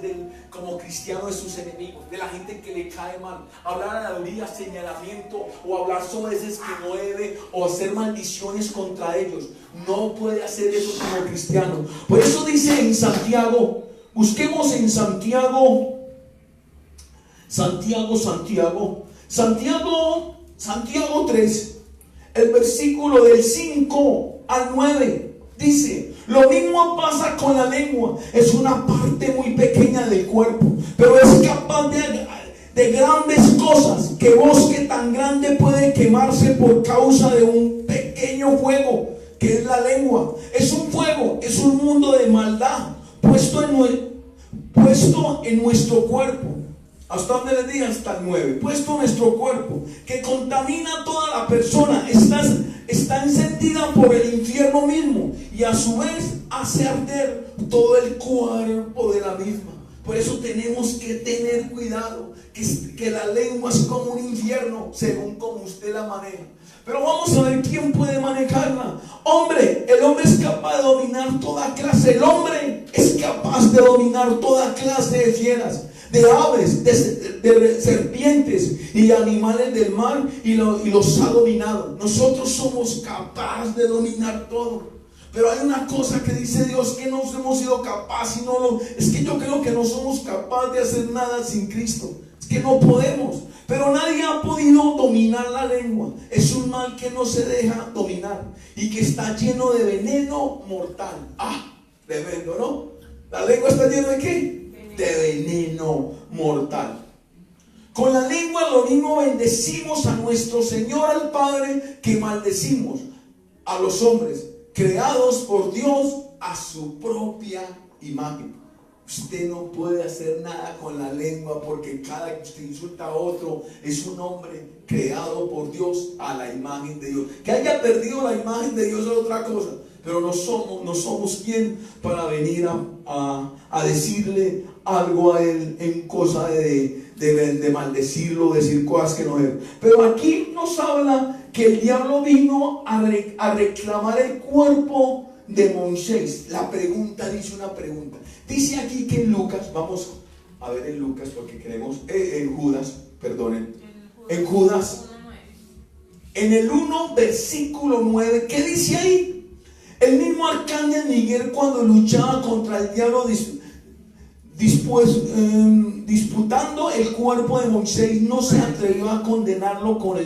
como cristiano de sus enemigos, de la gente que le cae mal, hablar aleluya, señalamiento, o hablar soeces que no debe, o hacer maldiciones contra ellos. No puede hacer eso como cristiano. Por eso dice en Santiago, busquemos en Santiago 3, el versículo del 5 al 9, dice, lo mismo pasa con la lengua. Es una parte muy pequeña del cuerpo, pero es capaz de grandes cosas. ¿Qué bosque tan grande puede quemarse por causa de un pequeño fuego que es la lengua? Es un fuego, es un mundo de maldad puesto en nuestro cuerpo. ¿Hasta dónde les dije? Hasta el 9. Puesto en nuestro cuerpo, que contamina a toda la persona. Está encendida por el infierno mismo, y a su vez hace arder todo el cuerpo de la misma. Por eso tenemos que tener cuidado, que la lengua es como un infierno, según como usted la maneja. Pero vamos a ver quién puede manejarla. El hombre es capaz de dominar toda clase. El hombre es capaz de dominar toda clase de fieras, de aves, de serpientes y animales del mar, y los ha dominado. Nosotros somos capaces de dominar todo. Pero hay una cosa que dice Dios, que no hemos sido capaces, es que yo creo que no somos capaces de hacer nada sin Cristo. Es que no podemos. Pero nadie ha podido dominar la lengua. Es un mal que no se deja dominar y que está lleno de veneno mortal. Tremendo, ¿no? ¿La lengua está llena de qué? De veneno mortal. Con la lengua lo mismo bendecimos a nuestro Señor, al Padre, que maldecimos a los hombres creados por Dios a su propia imagen. Usted no puede hacer nada con la lengua, porque cada que usted insulta a otro es un hombre creado por Dios a la imagen de Dios. Que haya perdido la imagen de Dios es otra cosa, pero no somos quien para venir a decirle algo a Él en cosa de maldecirlo, decir cosas que no deben. Pero aquí nos habla que el diablo vino a reclamar el cuerpo de Moisés. La pregunta, dice una pregunta. Dice aquí que en Lucas, vamos a ver en Lucas porque queremos, en Judas, perdonen. En Judas, en el 1, versículo 9, ¿qué dice ahí? El mismo arcángel Miguel, cuando luchaba contra el diablo, disputando el cuerpo de Moisés, no se atrevió a condenarlo con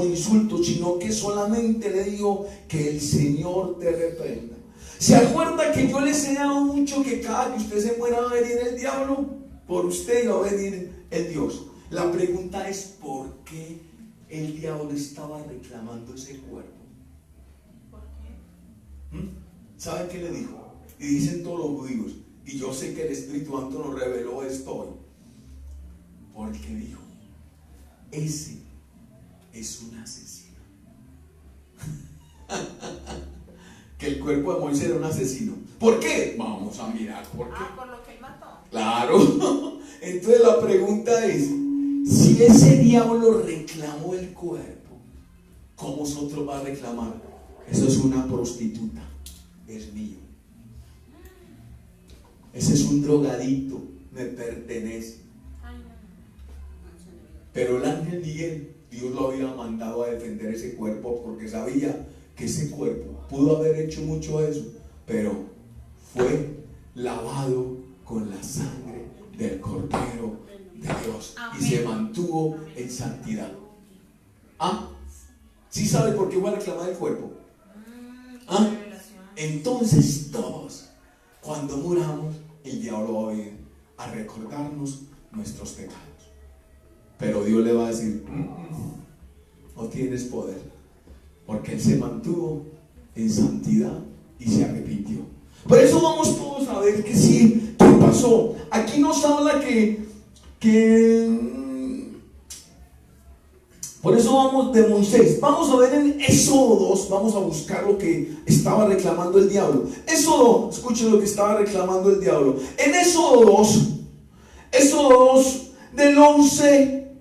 insultos, sino que solamente le dijo que el Señor te reprenda. ¿Se acuerda que yo les he dado mucho que cada que usted se muera va a venir el diablo? Por usted va a venir el Dios. La pregunta es, ¿por qué el diablo estaba reclamando ese cuerpo?
¿Por qué?
¿Sabe qué le dijo? Y dicen todos los judíos, y yo sé que el Espíritu Santo nos reveló esto hoy, porque dijo, ese es un asesino. Que el cuerpo de Moisés era un asesino. ¿Por qué? Vamos a mirar por qué.
Por lo que él mató.
Claro. Entonces la pregunta es, si ese diablo reclamó el cuerpo, ¿cómo otro va a reclamar? Eso es una prostituta, es mío. Ese es un drogadicto, me pertenece. Pero el ángel Miguel, Dios lo había mandado a defender ese cuerpo porque sabía que ese cuerpo pudo haber hecho mucho eso, pero fue lavado con la sangre del Cordero de Dios y se mantuvo en santidad. ¿Ah? ¿Sí sabe por qué voy a reclamar el cuerpo? ¿Ah? Entonces todos, cuando muramos, el diablo va a venir a recordarnos nuestros pecados. Pero Dios le va a decir, no tienes poder, porque Él se mantuvo en santidad y se arrepintió. Por eso vamos todos a ver que sí, ¿qué pasó? Aquí nos habla que por eso vamos de Moisés. Vamos a ver en Éxodo 2, vamos a buscar lo que estaba reclamando el diablo. Éxodo, escuchen lo que estaba reclamando el diablo. En Éxodo 2, del 11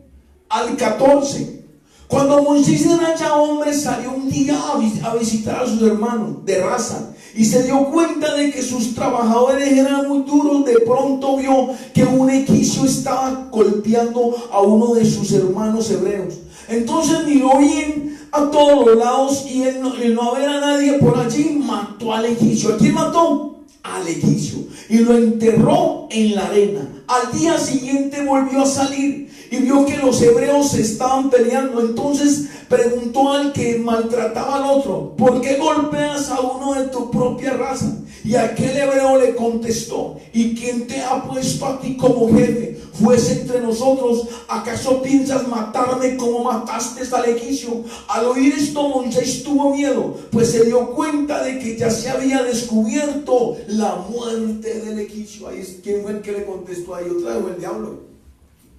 al 14. Cuando Moisés era ya hombre, salió un día a visitar a sus hermanos de raza y se dio cuenta de que sus trabajadores eran muy duros. De pronto vio que un egipcio estaba golpeando a uno de sus hermanos hebreos. Entonces miró bien a todos los lados y el no haber a nadie por allí, mató al egipcio. ¿A quién mató? Al egipcio, y lo enterró en la arena. Al día siguiente volvió a salir y vio que los hebreos se estaban peleando. Entonces preguntó al que maltrataba al otro: ¿por qué golpeas a uno de tu propia raza? Y aquel hebreo le contestó: ¿y quién te ha puesto a ti como jefe? Fuese entre nosotros. ¿Acaso piensas matarme como mataste al egipcio? Al oír esto, Moisés tuvo miedo, pues se dio cuenta de que ya se había descubierto la muerte del egipcio. Ahí es, ¿quién fue el que le contestó ahí? Otra vez el diablo.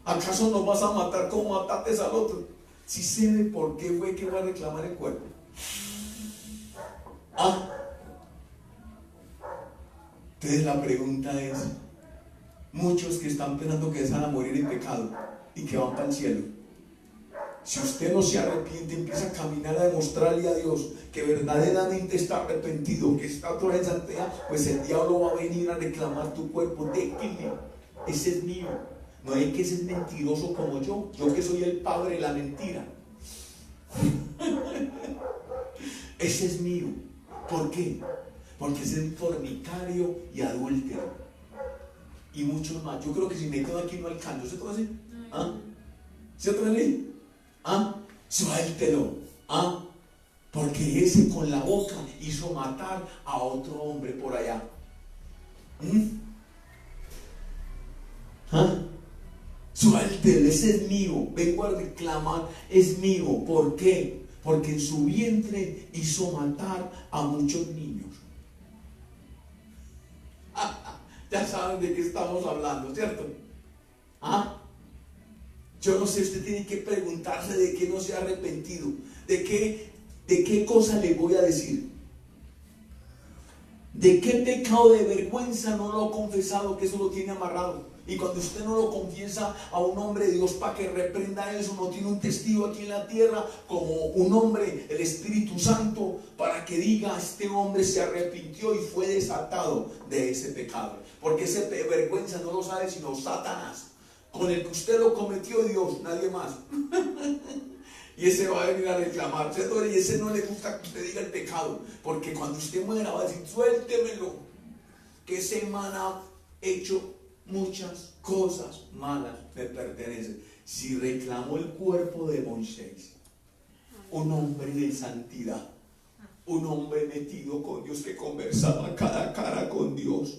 ¿Acaso nos vas a matar como mataste al otro? Si sé de por qué fue que va a reclamar el cuerpo. Entonces la pregunta es: muchos que están pensando que van a morir en pecado y que van para el cielo, si usted no se arrepiente, empieza a caminar a demostrarle a Dios que verdaderamente está arrepentido, que está otra vez en santidad, pues el diablo va a venir a reclamar tu cuerpo. Déjenme, ese es mío. No es que ese es mentiroso como yo que soy el padre de la mentira. Ese es mío. ¿Por qué? Porque es el fornicario y adúltero y muchos más. Yo creo que si me quedo aquí no alcanzo. ¿Se puede decir? ¿Se puede decir? Suéltelo. Porque ese con la boca hizo matar a otro hombre por allá. Suéltelo, ese es mío. Vengo a reclamar, es mío. ¿Por qué? Porque en su vientre hizo matar a muchos niños. Ya saben de qué estamos hablando, ¿cierto? Yo no sé, usted tiene que preguntarse de qué no se ha arrepentido, de qué cosa le voy a decir, de qué pecado de vergüenza no lo ha confesado, que eso lo tiene amarrado. Y cuando usted no lo confiesa a un hombre de Dios para que reprenda eso, no tiene un testigo aquí en la tierra como un hombre, el Espíritu Santo, para que diga: este hombre se arrepintió y fue desatado de ese pecado. Porque ese vergüenza no lo sabe sino Satanás. Con el que usted lo cometió, Dios, nadie más. Y ese va a venir a reclamar, ¿cierto? Y ese no le gusta que usted diga el pecado, porque cuando usted muera va a decir: suéltemelo, que ese man ha hecho muchas cosas malas, me pertenece. Si reclamó el cuerpo de Moisés, un hombre de santidad, un hombre metido con Dios, que conversaba cara a cara con Dios,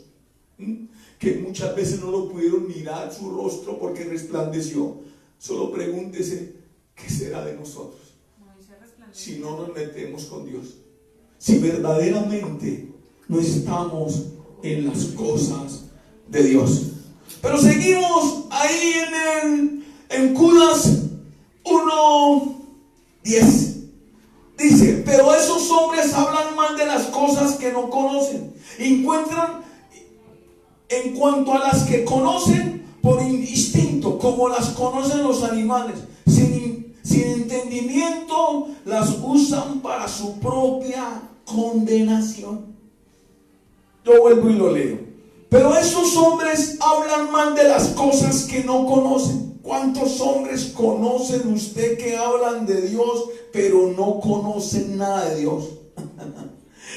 que muchas veces no lo pudieron mirar su rostro porque resplandeció. Solo pregúntese: ¿qué será de nosotros si no nos metemos con Dios? Si verdaderamente no estamos en las cosas de Dios. Pero seguimos ahí en Judas 1:10. Dice: pero esos hombres hablan mal de las cosas que no conocen. Encuentran en cuanto a las que conocen por instinto, como las conocen los animales, sin sin entendimiento, las usan para su propia condenación. Yo vuelvo y lo leo. Pero esos hombres hablan mal de las cosas que no conocen. ¿Cuántos hombres conocen usted que hablan de Dios, pero no conocen nada de Dios?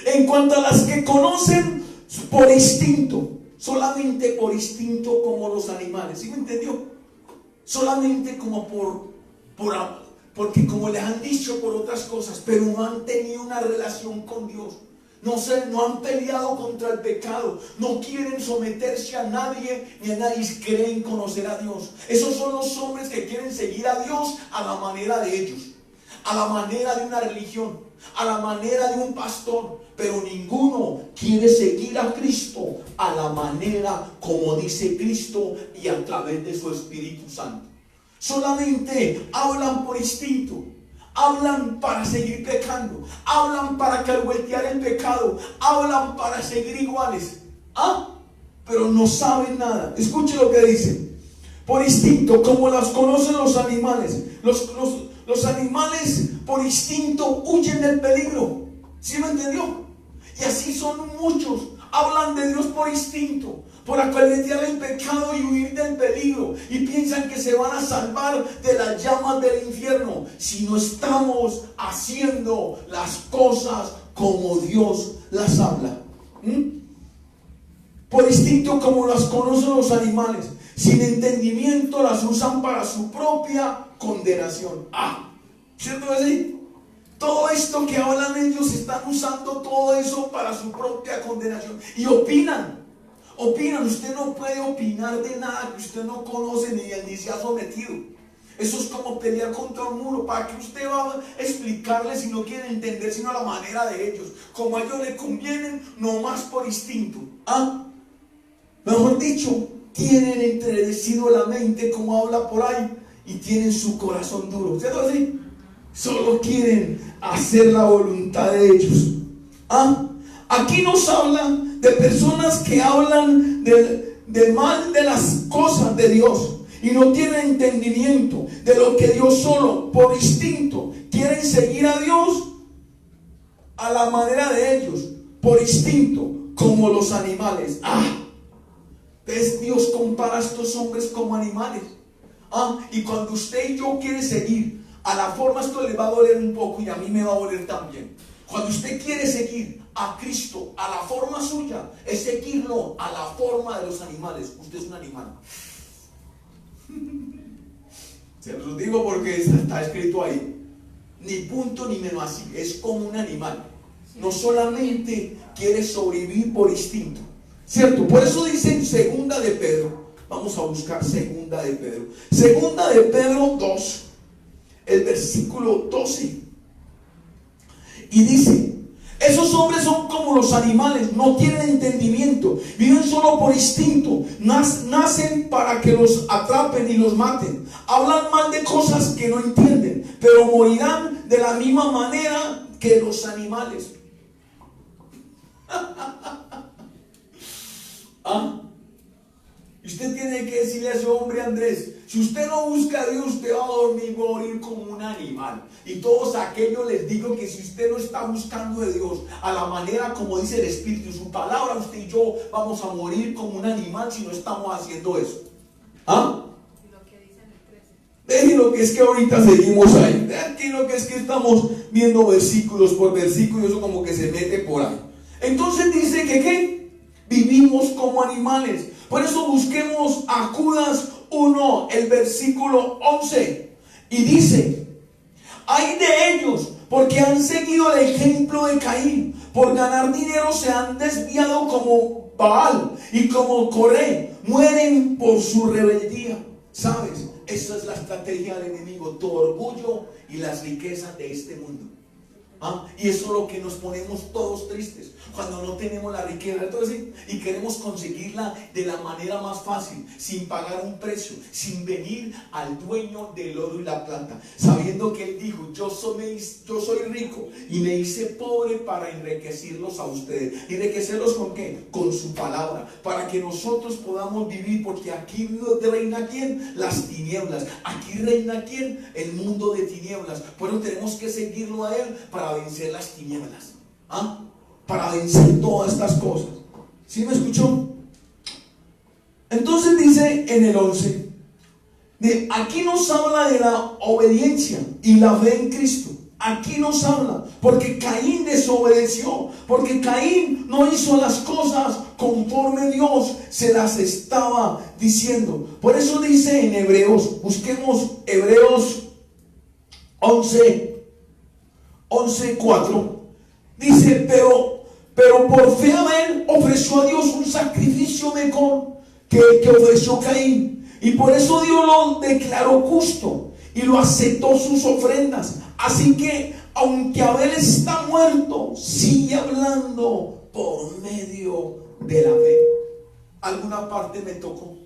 En cuanto a las que conocen por instinto, solamente por instinto, como los animales. ¿Sí me entendió? Solamente como porque como les han dicho por otras cosas, pero no han tenido una relación con Dios. No han peleado contra el pecado, no quieren someterse a nadie, ni a nadie creen conocer a Dios. Esos son los hombres que quieren seguir a Dios a la manera de ellos, a la manera de una religión, a la manera de un pastor, pero ninguno quiere seguir a Cristo a la manera como dice Cristo y a través de su Espíritu Santo. Solamente hablan por instinto. Hablan para seguir pecando, hablan para carguetear el pecado, hablan para seguir iguales, pero no saben nada. Escuche lo que dice: por instinto, como las conocen los animales. Los animales por instinto huyen del peligro. ¿Sí me entendió? Y así son muchos. Hablan de Dios por instinto, por acarretear el pecado y huir del peligro, y piensan que se van a salvar de las llamas del infierno si no estamos haciendo las cosas como Dios las habla. Por instinto, como las conocen los animales, sin entendimiento las usan para su propia condenación. ¿Cierto es así? Todo esto que hablan ellos, están usando todo eso para su propia condenación. Y opinan. Usted no puede opinar de nada que usted no conoce ni se ha sometido. Eso es como pelear contra un muro. ¿Para qué usted va a explicarle si no quiere entender sino a la manera de ellos? Como a ellos les convienen, nomás por instinto. Mejor dicho, tienen entredecido la mente, como habla por ahí, y tienen su corazón duro. ¿Cierto así? Solo quieren hacer la voluntad de ellos. Aquí nos hablan de personas que hablan de mal de las cosas de Dios y no tienen entendimiento de lo que Dios, solo por instinto quieren seguir a Dios a la manera de ellos, por instinto, como los animales. ¿Ves? Dios compara a estos hombres como animales. Y cuando usted y yo quiere seguir a la forma, esto le va a doler un poco y a mí me va a doler también. Cuando usted quiere seguir a Cristo a la forma suya, es seguirlo a la forma de los animales. Usted es un animal. Se los digo porque está escrito ahí. Ni punto ni menos, así. Es como un animal. No solamente quiere sobrevivir por instinto, ¿cierto? Por eso dice en segunda de Pedro. Vamos a buscar segunda de Pedro. Segunda de Pedro 2. El versículo 12, y dice: esos hombres son como los animales, no tienen entendimiento, viven solo por instinto, nacen para que los atrapen y los maten, hablan mal de cosas que no entienden, pero morirán de la misma manera que los animales. Usted tiene que decirle a ese hombre: Andrés, si usted no busca a Dios, usted va a morir como un animal. Y todos aquellos les digo que si usted no está buscando de Dios a la manera como dice el Espíritu, su palabra, usted y yo vamos a morir como un animal si no estamos haciendo eso.
Y lo que dice en el 13.
Deje lo que es que ahorita seguimos ahí. Aquí lo que es que estamos viendo versículos por versículos, eso como que se mete por ahí. Entonces dice que ¿qué? Vivimos como animales. Por eso busquemos a Judas 1, el versículo 11. Y dice: ay de ellos, porque han seguido el ejemplo de Caín. Por ganar dinero se han desviado como Baal y como Coré. Mueren por su rebeldía. ¿Sabes? Esa es la estrategia del enemigo. Tu orgullo y las riquezas de este mundo. Y eso es lo que nos ponemos todos tristes, cuando no tenemos la riqueza. Entonces, y queremos conseguirla de la manera más fácil, sin pagar un precio, sin venir al dueño del oro y la plata, sabiendo que Él dijo: yo soy rico y me hice pobre para enriquecerlos a ustedes. ¿Enriquecerlos con qué? Con su palabra, para que nosotros podamos vivir, porque aquí reina ¿quién? Las tinieblas. Aquí reina ¿quién? El mundo de tinieblas. Por eso tenemos que seguirlo a Él para vencer las tinieblas, para vencer todas estas cosas. ¿Sí me escuchó? Entonces dice en el 11, aquí nos habla de la obediencia y la fe en Cristo. Aquí nos habla porque Caín desobedeció, porque Caín no hizo las cosas conforme Dios se las estaba diciendo. Por eso dice en Hebreos, busquemos Hebreos 11:4, dice: pero por fe Abel ofreció a Dios un sacrificio mejor que el que ofreció Caín, y por eso Dios lo declaró justo y lo aceptó sus ofrendas. Así que aunque Abel está muerto, sigue hablando por medio de la fe. Alguna parte me tocó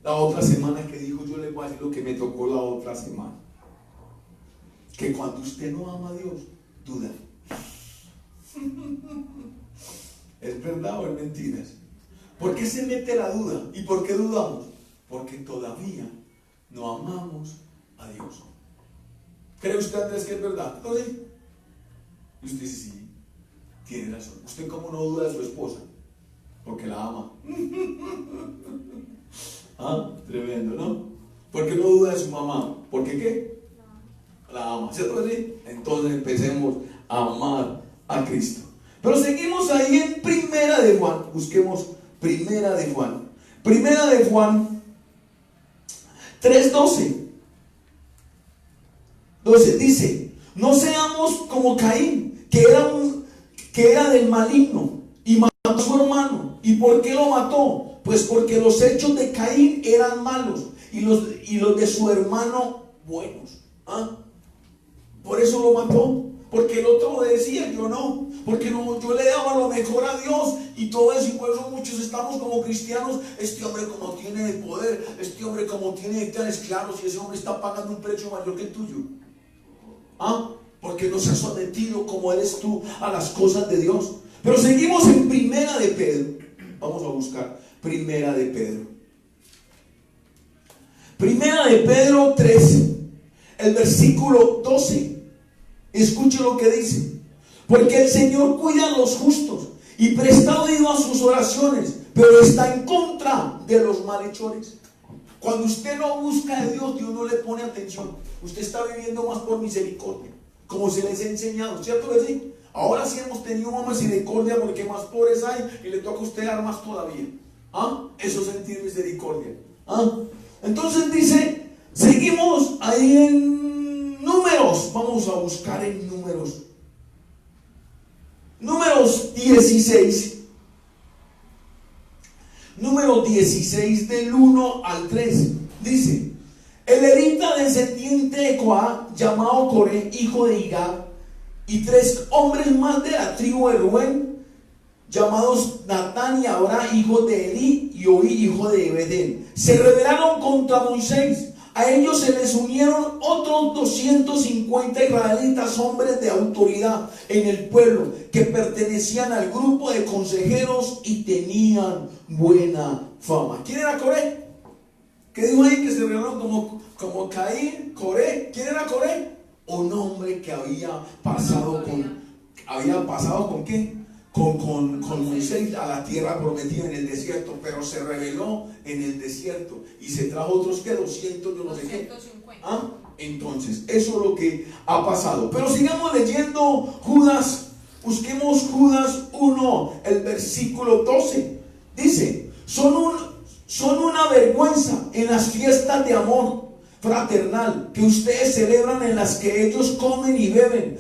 la otra semana que dijo: yo les voy a decir lo que me tocó la otra semana, que cuando usted no ama a Dios, duda. ¿Es verdad o es mentiras? ¿Por qué se mete la duda? ¿Y por qué dudamos? Porque todavía no amamos a Dios. ¿Cree usted, Andrés, que es verdad? ¿No? ¿Sí? Y usted dice: sí, tiene razón. ¿Usted cómo no duda de su esposa? Porque la ama. Tremendo, ¿no? ¿Por qué no duda de su mamá? ¿Por qué qué? La ama, ¿cierto? Entonces empecemos a amar a Cristo. Pero seguimos ahí en Primera de Juan. Busquemos Primera de Juan. Primera de Juan 3:12 dice: no seamos como Caín, que era del maligno y mató a su hermano. ¿Y por qué lo mató? Pues porque los hechos de Caín eran malos y los de su hermano buenos. Por eso lo mató, porque el otro decía: yo no, porque no, yo le daba lo mejor a Dios y todo eso. Y por eso muchos estamos como cristianos: este hombre como tiene el poder, este hombre como tiene tales claros, y ese hombre está pagando un precio mayor que el tuyo. Porque no se ha sometido como eres tú a las cosas de Dios. Pero seguimos en Primera de Pedro. Vamos a buscar Primera de Pedro. Primera de Pedro 3, el versículo 12. Escuche lo que dice: porque el Señor cuida a los justos y presta oído a sus oraciones, pero está en contra de los malhechores. Cuando usted no busca de Dios, Dios no le pone atención. Usted está viviendo más por misericordia, como se les ha enseñado, ¿cierto que sí? Ahora sí hemos tenido más misericordia porque más pobres hay y le toca a usted dar más todavía. Eso es sentir misericordia. Entonces dice, seguimos ahí en Números. Vamos a buscar en Números. Números 16. Número 16 del 1 al 3. Dice: el levita descendiente de Coa, llamado Coré, hijo de Igad, y 3 hombres más de la tribu de Rubén, llamados Natán y Abraham, hijos de Elí, y Oí, hijo de Ebedén, se rebelaron contra Moisés. A ellos se les unieron otros 250 israelitas, hombres de autoridad en el pueblo, que pertenecían al grupo de consejeros y tenían buena fama. ¿Quién era Coré? ¿Qué dijo ahí? Que se rebelaron como Caín, Coré. ¿Quién era Coré? Un hombre que había pasado con ¿qué? Con Moisés a la tierra prometida en el desierto, pero se rebeló en el desierto y se trajo otros que 200, yo no sé qué. Entonces, eso es lo que ha pasado. Pero sigamos leyendo Judas. Busquemos Judas 1, el versículo 12. Dice: son una vergüenza en las fiestas de amor fraternal que ustedes celebran, en las que ellos comen y beben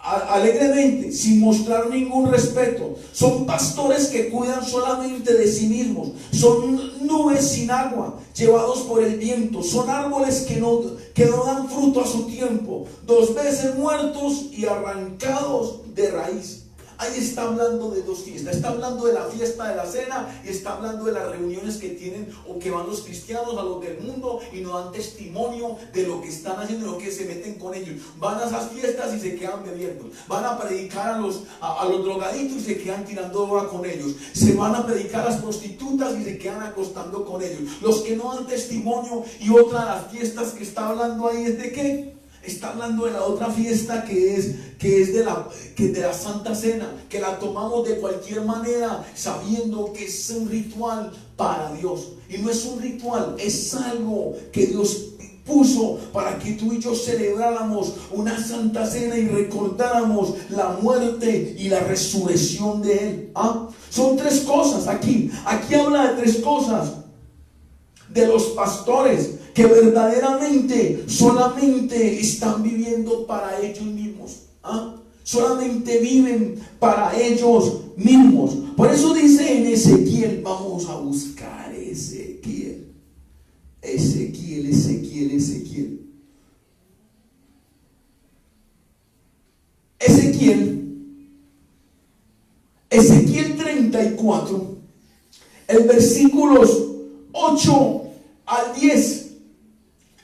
alegremente, sin mostrar ningún respeto. Son pastores que cuidan solamente de sí mismos. Son nubes sin agua, llevados por el viento. Son árboles que no dan fruto a su tiempo, 2 veces muertos y arrancados de raíz. Ahí está hablando de 2 fiestas. Está hablando de la fiesta de la cena y está hablando de las reuniones que tienen o que van los cristianos a los del mundo y no dan testimonio de lo que están haciendo y lo que se meten con ellos. Van a esas fiestas y se quedan bebiendo. Van a predicar a los drogaditos y se quedan tirando droga con ellos. Se van a predicar a las prostitutas y se quedan acostando con ellos. Los que no dan testimonio. Y otra de las fiestas que está hablando ahí es de ¿qué? Está hablando de la otra fiesta que es de la Santa Cena, que la tomamos de cualquier manera, sabiendo que es un ritual para Dios. Y no es un ritual, es algo que Dios puso para que tú y yo celebráramos una Santa Cena y recordáramos la muerte y la resurrección de Él. Son 3 cosas aquí. Aquí habla de 3 cosas. De los pastores que verdaderamente solamente están viviendo para ellos mismos. Solamente viven para ellos mismos. Por eso dice en Ezequiel, vamos a buscar Ezequiel 34, el versículos 8 al 10,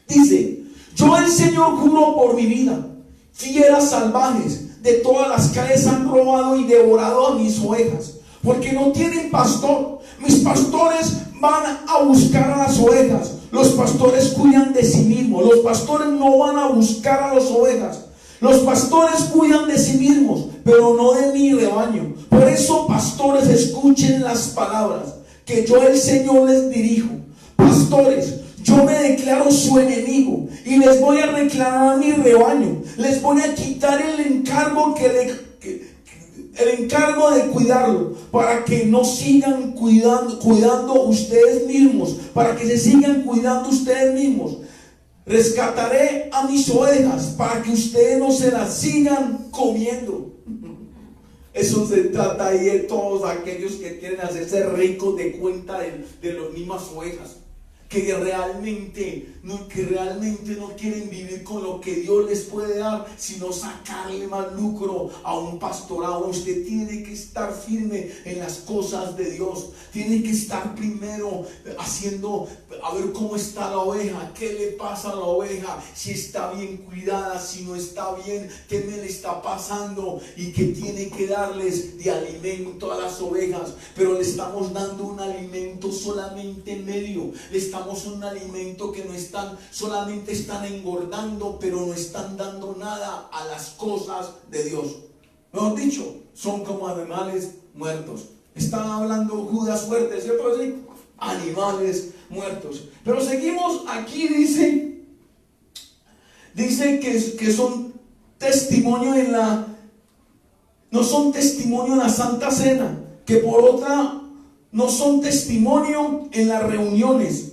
dice: yo el Señor juro por mi vida, fieras salvajes de todas las calles han robado y devorado a mis ovejas, porque no tienen pastor. Mis pastores van a buscar a las ovejas. Los pastores cuidan de sí mismos. Los pastores no van a buscar a las ovejas. Los pastores cuidan de sí mismos, pero no de mi rebaño. Por eso, pastores, escuchen las palabras que yo el Señor les dirijo. Pastores, yo me declaro su enemigo y les voy a reclamar mi rebaño. Les voy a quitar el encargo de cuidarlo, para que no sigan cuidando ustedes mismos, para que se sigan cuidando ustedes mismos. Rescataré a mis ovejas para que ustedes no se las sigan comiendo. Eso se trata ahí de todos aquellos que quieren hacerse ricos de cuenta de las mismas ovejas, que realmente no quieren vivir con lo que Dios les puede dar, sino sacarle más lucro a un pastorado. Usted tiene que estar firme en las cosas de Dios. Tiene que estar primero haciendo, a ver cómo está la oveja, qué le pasa a la oveja, si está bien cuidada, si no está bien, qué me le está pasando, y que tiene que darles de alimento a las ovejas. Pero le estamos dando un alimento solamente medio. Le estamos un alimento que solamente están engordando, pero no están dando nada a las cosas de Dios. Mejor dicho, son como animales muertos. Está hablando Judas fuerte, ¿cierto? ¿Sí? Animales muertos. Pero seguimos aquí, dice que son testimonio no son testimonio en la Santa Cena, que por otra no son testimonio en las reuniones.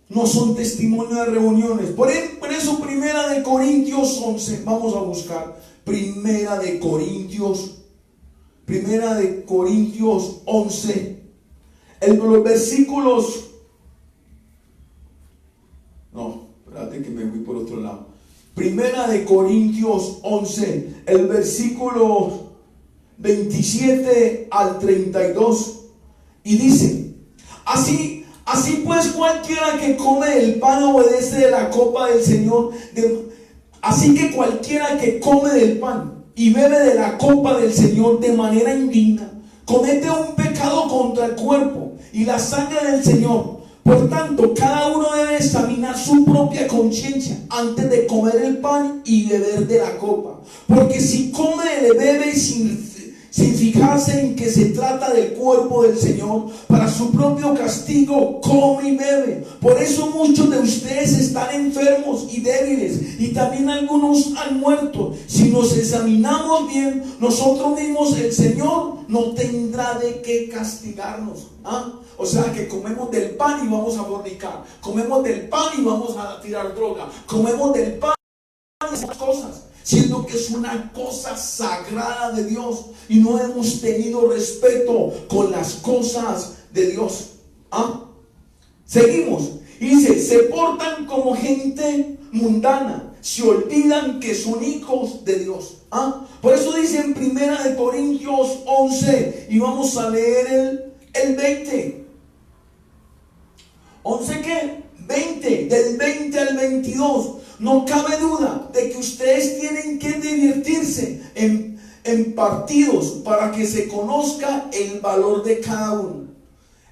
No son testimonio de reuniones. Por eso Primera de Corintios 11, vamos a buscar Primera de Corintios 11, los versículos, no, espérate que me voy por otro lado. Primera de Corintios 11, el versículo 27 al 32, y dice: Así pues, cualquiera que come del pan obedece de la copa del Señor. Así que cualquiera que come del pan y bebe de la copa del Señor de manera indigna, comete un pecado contra el cuerpo y la sangre del Señor. Por tanto, cada uno debe examinar su propia conciencia antes de comer el pan y beber de la copa. Porque si come y bebe sin fijarse en que se trata del cuerpo del Señor, para su propio castigo come y bebe. Por eso muchos de ustedes están enfermos y débiles, y también algunos han muerto. Si nos examinamos bien nosotros mismos, el Señor no tendrá de qué castigarnos. O sea que comemos del pan y vamos a fornicar, comemos del pan y vamos a tirar droga, comemos del pan y esas cosas. siendo que es una cosa sagrada de Dios y no hemos tenido respeto con las cosas de Dios. Seguimos. Y dice, se portan como gente mundana, se olvidan que son hijos de Dios. Por eso dice en 1 Corintios 11, y vamos a leer el 20. ¿11 qué? 20, del 20 al 22. No cabe duda de que ustedes tienen que divertirse en partidos para que se conozca el valor de cada uno.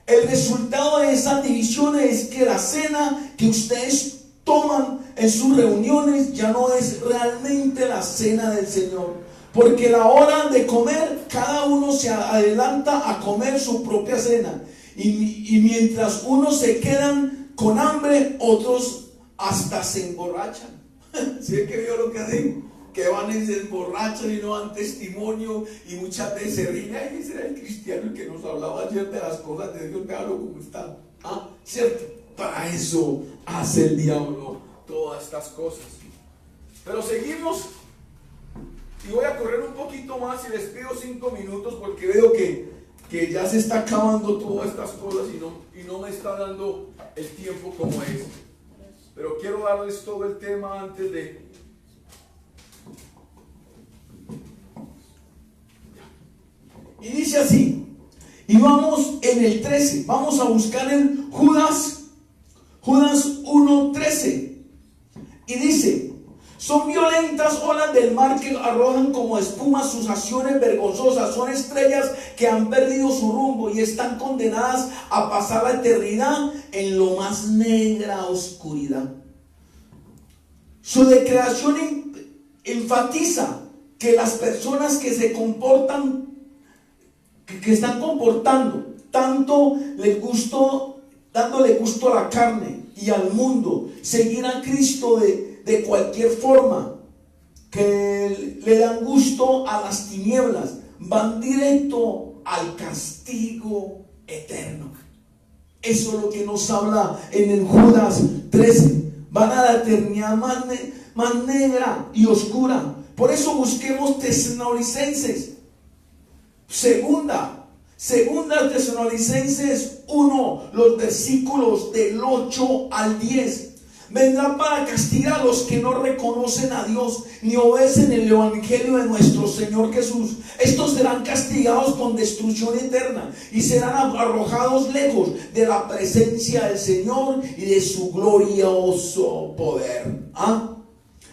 El resultado de esas divisiones es que la cena que ustedes toman en sus reuniones ya no es realmente la cena del Señor, porque la hora de comer cada uno se adelanta a comer su propia cena, y mientras unos se quedan con hambre, otros hasta se emborrachan. ¿Sí es que vio lo que digo? Que van y se emborrachan y no dan testimonio, y muchas veces se ríen. Ay, ese era el cristiano que nos hablaba ayer de las cosas de Dios, véalo cómo está. ¿Cierto? Para eso hace el diablo todas estas cosas. Pero seguimos, y voy a correr un poquito más y les pido 5 minutos porque veo que ya se está acabando todas estas cosas y no me está dando el tiempo como es. Pero quiero darles todo el tema antes de... Y dice así, y vamos en el 13, vamos a buscar en Judas 1:13, y dice, son violentas olas del mar que arrojan como espuma sus acciones vergonzosas, son estrellas que han perdido su rumbo y están condenadas a pasar la eternidad en lo más negra oscuridad. Su declaración enfatiza que las personas que se comportan, que están comportando tanto dándole gusto a la carne y al mundo, seguir a Cristo de cualquier forma, que le dan gusto a las tinieblas, van directo al castigo eterno. Eso es lo que nos habla en el Judas 13. Van a la eternidad más negra y oscura. Por eso busquemos Tesalonicenses. Segunda Tesalonicenses 1, los versículos del 8 al 10. Vendrá para castigar a los que no reconocen a Dios ni obedecen el evangelio de nuestro Señor Jesús. Estos serán castigados con destrucción eterna y serán arrojados lejos de la presencia del Señor y de su glorioso poder.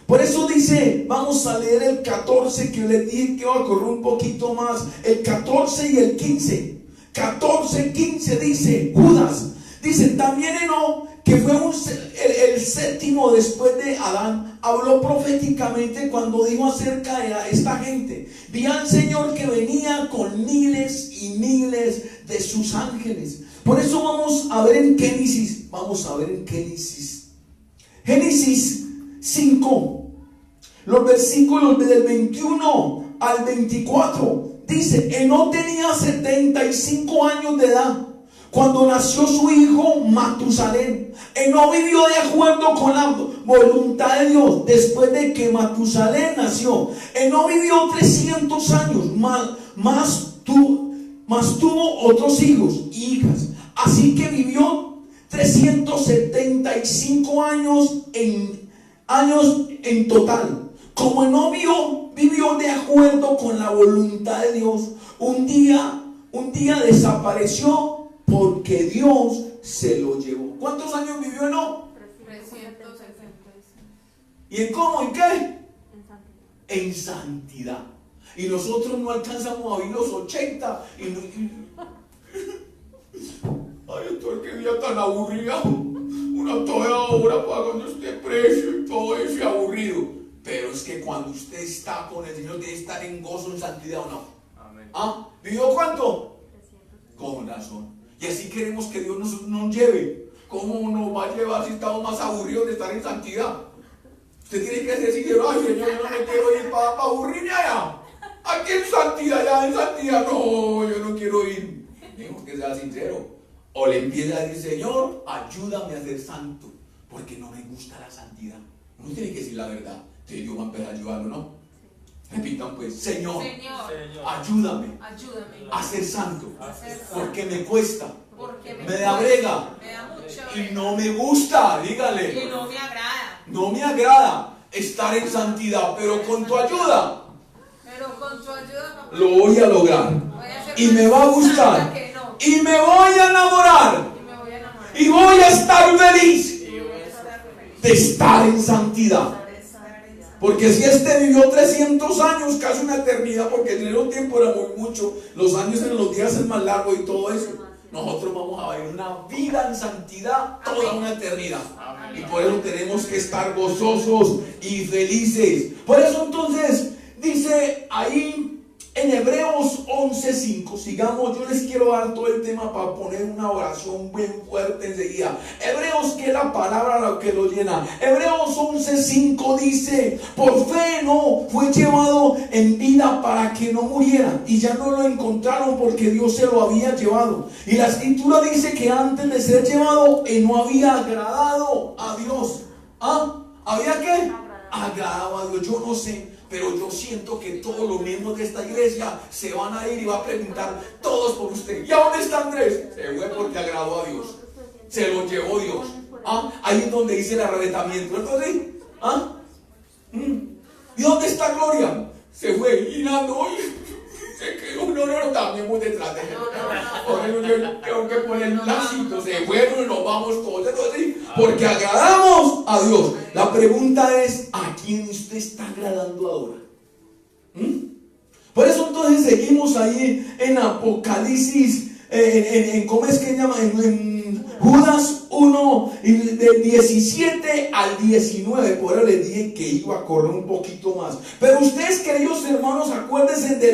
Por eso dice, vamos a leer el 14, que les dije que voy a correr un poquito más, el 14 y el 15. 14, 15 dice, Judas, dice, también Enoc, que fue el séptimo después de Adán, habló proféticamente cuando dijo acerca de esta gente: vi al Señor que venía con miles y miles de sus ángeles. Por eso vamos a ver en Génesis, Génesis 5, los versículos del 21 al 24. Dice, Enoc tenía 75 años de edad cuando nació su hijo Matusalén. Enoc vivió de acuerdo con la voluntad de Dios. Después de que Matusalén nació, Enoc vivió 300 años, más tuvo otros hijos y hijas. Así que vivió 375 años en total. Como Enoc vivió de acuerdo con la voluntad de Dios, un día desapareció porque Dios se lo llevó. ¿Cuántos años vivió Enoc?
365.
¿Y en cómo? ¿En qué? En santidad. Y nosotros no alcanzamos a vivir los 80. Ay, esto que día tan aburrido. Una toda hora pagando este precio y todo eso aburrido. Pero es que cuando usted está con el Señor, debe estar en gozo, en santidad, ¿o no? Amén. ¿Vivió cuánto? 300. Con razón. Y así queremos que Dios nos lleve. ¿Cómo nos va a llevar si estamos más aburridos de estar en santidad? Usted tiene que decir, ay Señor, yo no me quiero ir para aburrirme allá. Aquí en santidad, ya en santidad, no, yo no quiero ir. Digo que sea sincero. O le empieza a decir, Señor, ayúdame a ser santo, porque no me gusta la santidad. Uno tiene que decir la verdad. Entonces Dios va a empezar a ayudarlo, ¿no? Repitan pues, Señor,
Señor,
ayúdame
ayúdame
a ser santo,
a ser santo,
porque me cuesta,
porque
me da brega
me da mucha
y
brega,
no me gusta,
y
dígale,
no me agrada.
no me agrada estar en santidad, pero con tu ayuda
Pero con tu ayuda, papá,
lo voy a lograr
voy a ser
y me va a
más
gustar
santa que no,
y me voy a enamorar
y me voy a enamorar,
y voy a estar feliz
y voy a estar feliz
de estar en santidad.
de estar en esa.
Porque si este vivió 300 años, casi una eternidad, porque en el tiempo era muy mucho, los años en los días es más largo y todo eso, nosotros vamos a vivir una vida en santidad toda una eternidad. Y por eso tenemos que estar gozosos y felices. Por eso entonces dice ahí en Hebreos 11:5, sigamos, yo les quiero dar todo el tema para poner una oración bien fuerte enseguida. Hebreos, que es la palabra lo que lo llena. Hebreos 11:5 dice: por fe no fue llevado en vida para que no muriera, y ya no lo encontraron porque Dios se lo había llevado. Y la escritura dice que antes de ser llevado no había agradado a Dios. ¿Ah? ¿Había qué? Agradado a Dios. Yo no sé, pero yo siento que todos los miembros de esta iglesia se van a ir y va a preguntar todos por usted. ¿Y a dónde está Andrés? Se fue porque agradó a Dios. Se lo llevó Dios. ¿Ah? Ahí es donde dice el arrebatamiento. Entonces, ¿ah? ¿Y dónde está Gloria? Se fue y no, se quedó. No, también muy detrás de él. Por eso yo tengo que poner un lacito. Se fueron y nos vamos todos. Entonces, porque agradamos a Dios. La pregunta es: ¿a quién usted está agradando ahora? Por eso entonces seguimos ahí en Apocalipsis, ¿cómo es que llama? En Judas 1, del 17 al 19. Por eso les dije que iba a correr un poquito más. Pero ustedes, queridos hermanos, acuérdense de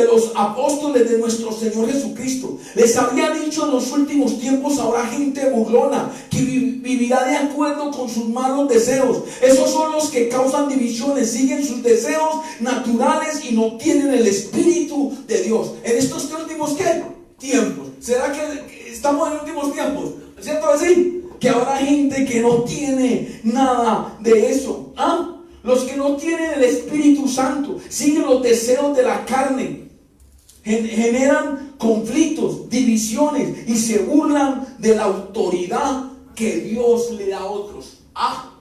los apóstoles de nuestro Señor Jesucristo. Les había dicho: en los últimos tiempos habrá gente burlona que vivirá de acuerdo con sus malos deseos. Esos son los que causan divisiones, siguen sus deseos naturales y no tienen el Espíritu de Dios. En estos últimos ¿qué? Tiempos. ¿Será que estamos en últimos tiempos? ¿Cierto así? Que habrá gente que no tiene nada de eso. ¿Ah? Los que no tienen el Espíritu Santo siguen los deseos de la carne, generan conflictos, divisiones y se burlan de la autoridad que Dios le da a otros. ¿A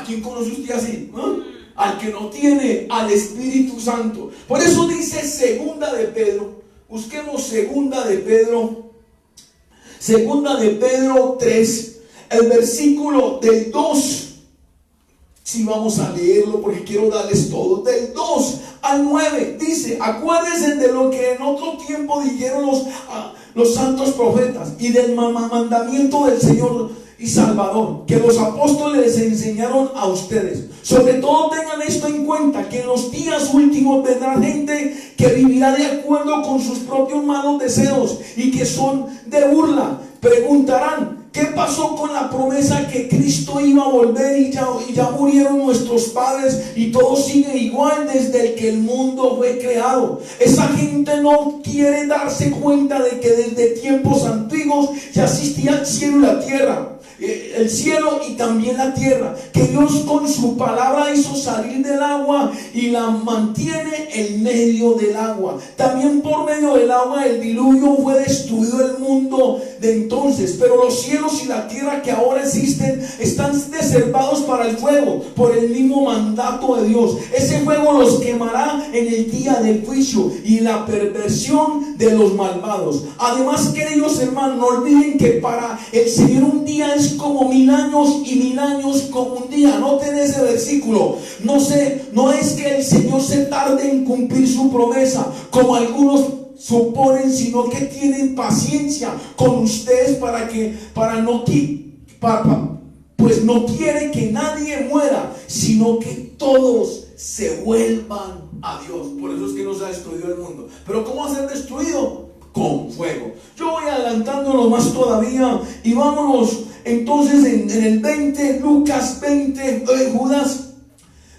quién conoce usted así? Al que no tiene al Espíritu Santo. Por eso dice segunda de Pedro. Busquemos segunda de Pedro 3, el versículo del 2. Si vamos a leerlo porque quiero darles todo. Del 2 al 9 dice: acuérdense de lo que en otro tiempo dijeron los santos profetas y del mandamiento del Señor y Salvador que los apóstoles les enseñaron a ustedes. Sobre todo tengan esto en cuenta, que en los días últimos vendrá gente que vivirá de acuerdo con sus propios malos deseos y que son de burla. Preguntarán: ¿qué pasó con la promesa que Cristo iba a volver y ya murieron nuestros padres y todo sigue igual desde que el mundo fue creado? Esa gente no quiere darse cuenta de que desde tiempos antiguos ya existía el cielo y la tierra. El cielo y también la tierra, que Dios con su palabra hizo salir del agua y la mantiene en medio del agua. También por medio del agua el diluvio fue destruido el mundo de entonces, pero los cielos y la tierra que ahora existen están reservados para el fuego por el mismo mandato de Dios. Ese fuego los quemará en el día del juicio y la perversión de los malvados. Además, queridos hermanos, no olviden que para el Señor un día es como 1000 años y 1000 años como un día. Noten ese versículo. No es que el Señor se tarde en cumplir su promesa como algunos suponen, sino que tienen paciencia con ustedes pues no quiere que nadie muera, sino que todos se vuelvan a Dios. Por eso es que no se ha destruido el mundo. Pero ¿cómo va a ser destruido? Con fuego. Yo voy adelantándonos más todavía y vámonos entonces en el 20, Lucas 20, Judas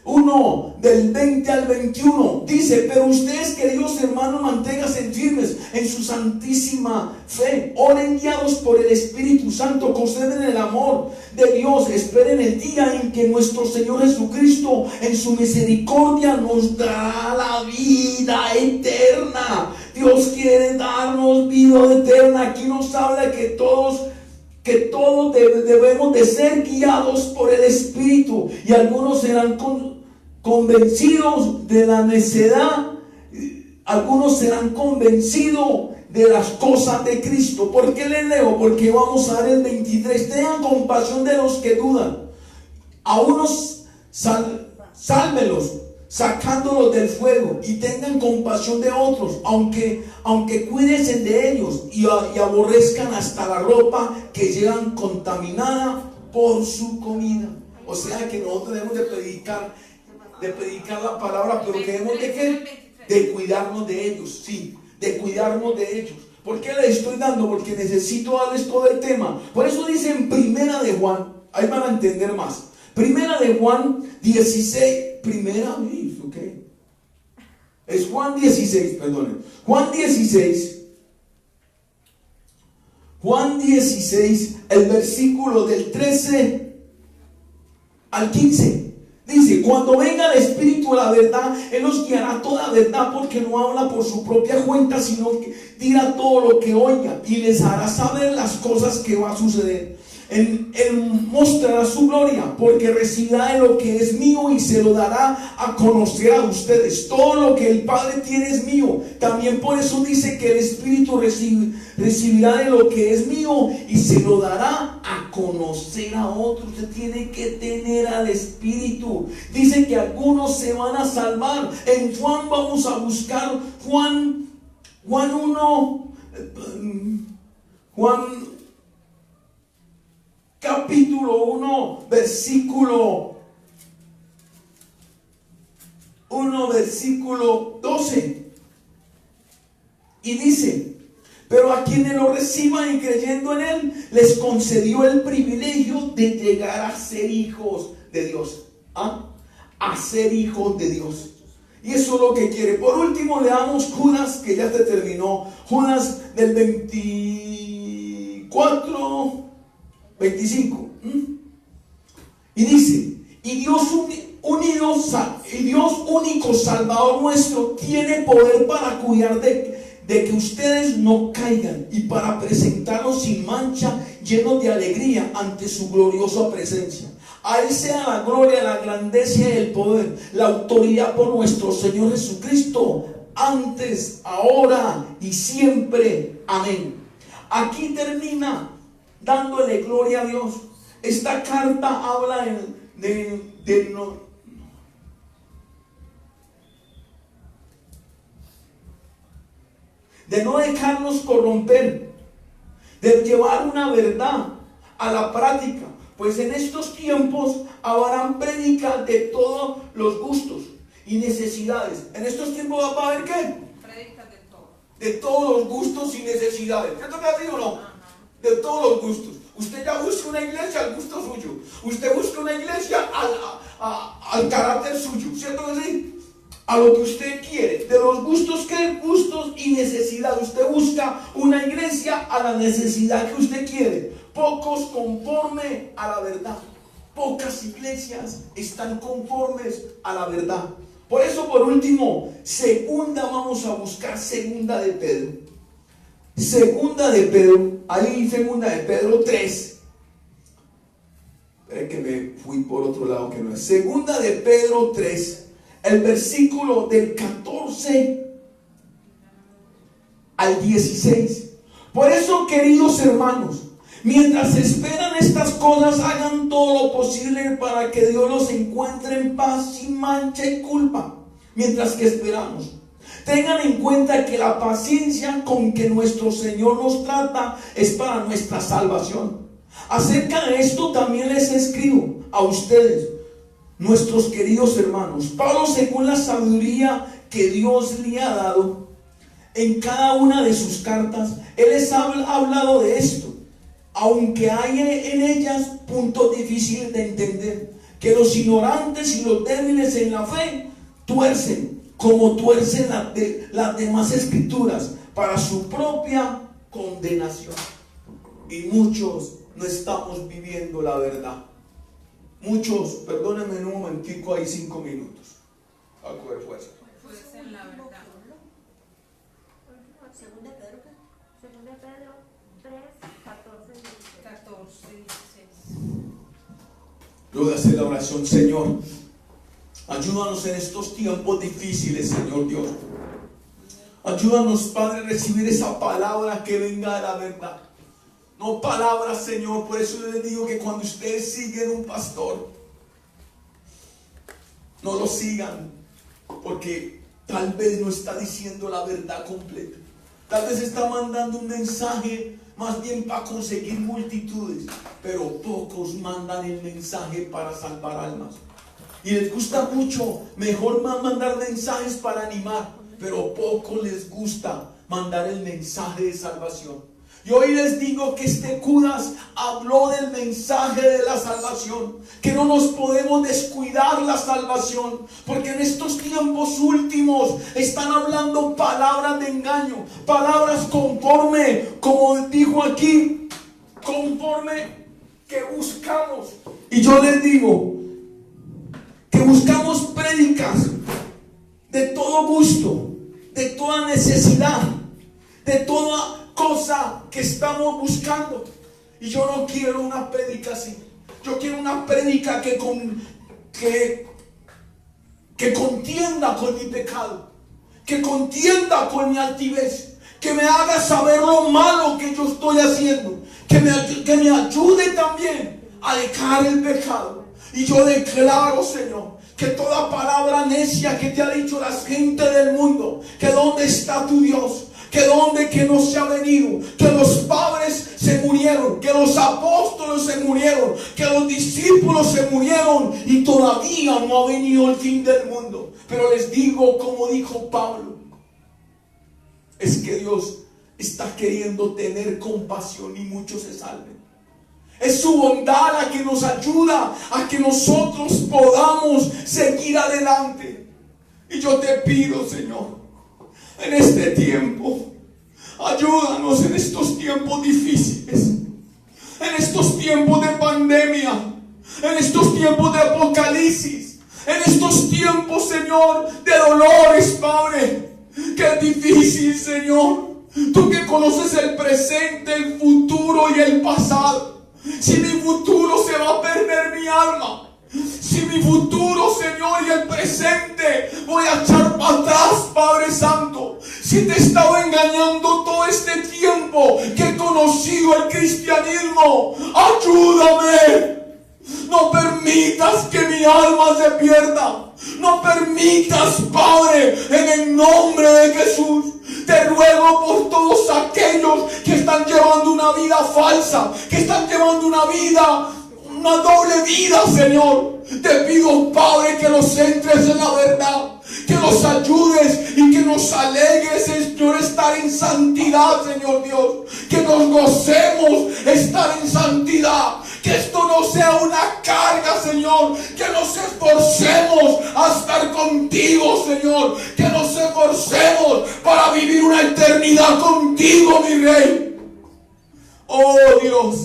1 del 20 al 21 dice: pero ustedes, queridos hermanos, manténganse firmes en su santísima fe, oren guiados por el Espíritu Santo, conserven el amor de Dios, esperen el día en que nuestro Señor Jesucristo en su misericordia nos dará la vida eterna. Dios quiere darnos vida eterna. Aquí nos habla que todos debemos de ser guiados por el Espíritu, y algunos serán convencidos de la necedad, algunos serán convencidos de las cosas de Cristo. ¿Por qué les leo? Porque vamos a ver el 23. Tengan compasión de los que dudan, a unos sálvelos sacándolos del fuego, y tengan compasión de otros, aunque cuídense de ellos y aborrezcan hasta la ropa que llevan contaminada por su comida. O sea que nosotros debemos de predicar la palabra, pero que debemos de cuidarnos de ellos, sí, de cuidarnos de ellos. ¿Por qué les estoy dando? Porque necesito darles todo el tema. Por eso dice en Primera de Juan, ahí van a entender más. Primera de Juan 16, es Juan 16, perdonen. Juan 16, el versículo del 13 al 15. Dice: cuando venga el Espíritu de la verdad, Él os guiará toda verdad, porque no habla por su propia cuenta, sino que dirá todo lo que oiga, y les hará saber las cosas que va a suceder. Él mostrará su gloria, porque recibirá de lo que es mío y se lo dará a conocer a ustedes. Todo lo que el Padre tiene es mío. También por eso dice que el Espíritu recibirá de lo que es mío y se lo dará a conocer a otros. Usted tiene que tener al Espíritu. Dice que algunos se van a salvar. En Juan vamos a buscar Juan 1, capítulo 1, versículo 12. Y dice: pero a quienes lo reciban y creyendo en Él, les concedió el privilegio de llegar a ser hijos de Dios. A ser hijos de Dios. Y eso es lo que quiere. Por último, le damos Judas, que ya se terminó. Judas del 24, 25. Y dice: y Dios único Salvador nuestro tiene poder para cuidar de que ustedes no caigan, y para presentarlos sin mancha, llenos de alegría ante su gloriosa presencia. A Él sea la gloria, la grandeza y el poder, la autoridad por nuestro Señor Jesucristo, antes, ahora y siempre. Amén. Aquí termina dándole gloria a Dios. Esta carta habla de no dejarnos corromper, de llevar una verdad a la práctica, pues en estos tiempos habrán prédicas de todos los gustos y necesidades. En estos tiempos va a haber ¿qué?
Prédicas de todo.
De todos los gustos y necesidades. ¿Qué toca decir o no? De todos los gustos. Usted ya busca una iglesia al gusto suyo. Usted busca una iglesia al carácter suyo. ¿Cierto que sí? A lo que usted quiere. De los gustos, ¿qué? Gustos y necesidad. Usted busca una iglesia a la necesidad que usted quiere. Pocos conforme a la verdad. Pocas iglesias están conformes a la verdad. Por eso, por último, vamos a buscar segunda de Pedro. Segunda de Pedro, ahí segunda de Pedro 3. Es que me fui por otro lado que no es. Segunda de Pedro 3, el versículo del 14 al 16. Por eso, queridos hermanos, mientras esperan estas cosas, hagan todo lo posible para que Dios los encuentre en paz, sin mancha y culpa, mientras que esperamos. Tengan en cuenta que la paciencia con que nuestro Señor nos trata es para nuestra salvación. Acerca de esto también les escribo a ustedes, nuestros queridos hermanos. Pablo, según la sabiduría que Dios le ha dado en cada una de sus cartas, él les ha hablado de esto, aunque hay en ellas puntos difíciles de entender. que los ignorantes y los débiles en la fe tuercen, como tuercen las demás escrituras, para su propia condenación. Y muchos no estamos viviendo la verdad. Muchos, perdónenme en un momentico, hay 5 minutos. A coger fuerza.
Pues en la verdad.
Segunda Pedro 3, 14 y 16.
14, 16.
Yo voy a hacer la oración. Señor, ayúdanos en estos tiempos difíciles, Señor Dios. Ayúdanos, Padre, a recibir esa palabra que venga de la verdad. No palabras, Señor. Por eso les digo que cuando ustedes siguen un pastor, no lo sigan, porque tal vez no está diciendo la verdad completa. Tal vez está mandando un mensaje más bien para conseguir multitudes, pero pocos mandan el mensaje para salvar almas. Y les gusta mucho, mejor mandar mensajes para animar, pero poco les gusta mandar el mensaje de salvación. Y hoy les digo que este Judas habló del mensaje de la salvación, que no nos podemos descuidar la salvación, porque en estos tiempos últimos están hablando palabras de engaño, palabras conforme, como dijo aquí, conforme que buscamos. Y yo les digo que buscamos prédicas de todo gusto, de toda necesidad, de toda cosa que estamos buscando. Y yo no quiero una prédica así. Yo quiero una prédica que contienda con mi pecado, que contienda con mi altivez, que me haga saber lo malo que yo estoy haciendo, que me ayude también a dejar el pecado. Y yo declaro, Señor, que toda palabra necia que te ha dicho la gente del mundo, que dónde está tu Dios, que donde que no se ha venido, que los padres se murieron, que los apóstoles se murieron, que los discípulos se murieron y todavía no ha venido el fin del mundo. Pero les digo, como dijo Pablo, es que Dios está queriendo tener compasión y muchos se salven. Es su bondad la que nos ayuda a que nosotros podamos seguir adelante. Y yo te pido, Señor, en este tiempo, ayúdanos en estos tiempos difíciles, en estos tiempos de pandemia, en estos tiempos de apocalipsis, en estos tiempos, Señor, de dolores, Padre, que es difícil, Señor. Tú que conoces el presente, el futuro y el pasado. Si mi futuro se va a perder mi alma, si mi futuro, Señor, y el presente voy a echar para atrás, Padre Santo. Si te he estado engañando todo este tiempo que he conocido el cristianismo, ayúdame. No permitas que mi alma se pierda. No permitas, Padre, en el nombre de Jesús. Te ruego por todos aquellos que están llevando una vida falsa, que están llevando una doble vida, Señor. Te pido, Padre, que los entres en la verdad, que los ayudes y que nos alegres, Señor, estar en santidad, Señor Dios. Que nos gocemos estar en santidad. Que esto no sea una carga, Señor. Que nos esforcemos a estar contigo, Señor. Que nos esforcemos para vivir una eternidad contigo, mi Rey. Oh, Dios.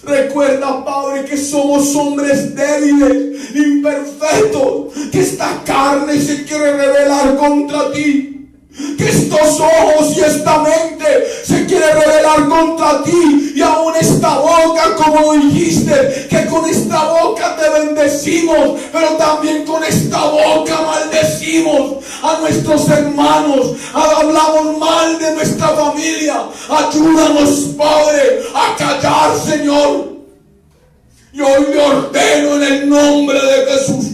Recuerda, Padre, que somos hombres débiles, imperfectos, que esta carne se quiere rebelar contra ti, que estos ojos y esta mente se quiere rebelar contra ti, y aún esta boca, como dijiste, que con esta boca te bendecimos, pero también con esta boca maldecimos a nuestros hermanos, hablamos mal de nuestra familia. Ayúdanos, Padre, a callar, Señor. Y hoy le ordeno en el nombre de Jesús: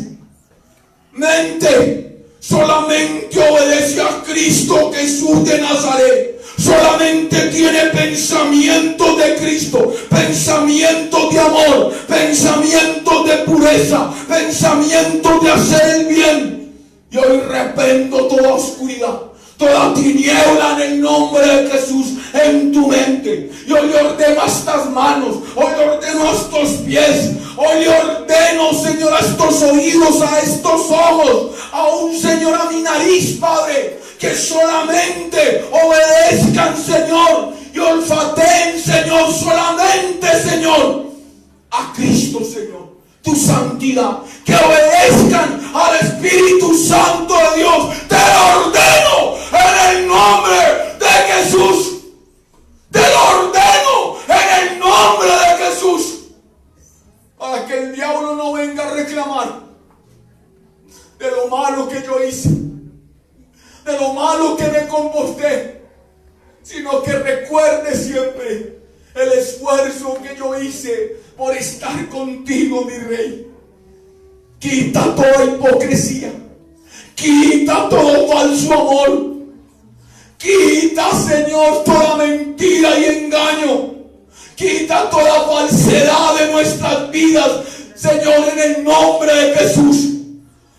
mente, solamente obedece a Cristo Jesús de Nazaret. Solamente tiene pensamientos de Cristo, pensamientos de amor, pensamientos de pureza, pensamientos de hacer el bien. Y hoy reprendo toda oscuridad, toda tiniebla en el nombre de Jesús en tu mente. Y hoy ordeno a estas manos, hoy ordeno a estos pies, Hoy le ordeno, Señor, a estos oídos, a estos ojos, aún, Señor, a mi nariz, Padre, que solamente obedezcan, Señor, y olfateen, Señor, solamente, Señor, a Cristo, Señor, tu santidad, que obedezcan al Espíritu Santo de Dios. Te lo ordeno en el nombre de Jesús. Te lo ordeno en el nombre de Jesús. Para que el diablo no venga a reclamar de lo malo que yo hice, de lo malo que me comporté, sino que recuerde siempre el esfuerzo que yo hice por estar contigo, mi Rey. Quita toda hipocresía, quita todo falso amor, quita, Señor, toda mentira y engaño, quita toda falsedad de nuestras vidas, Señor, en el nombre de Jesús.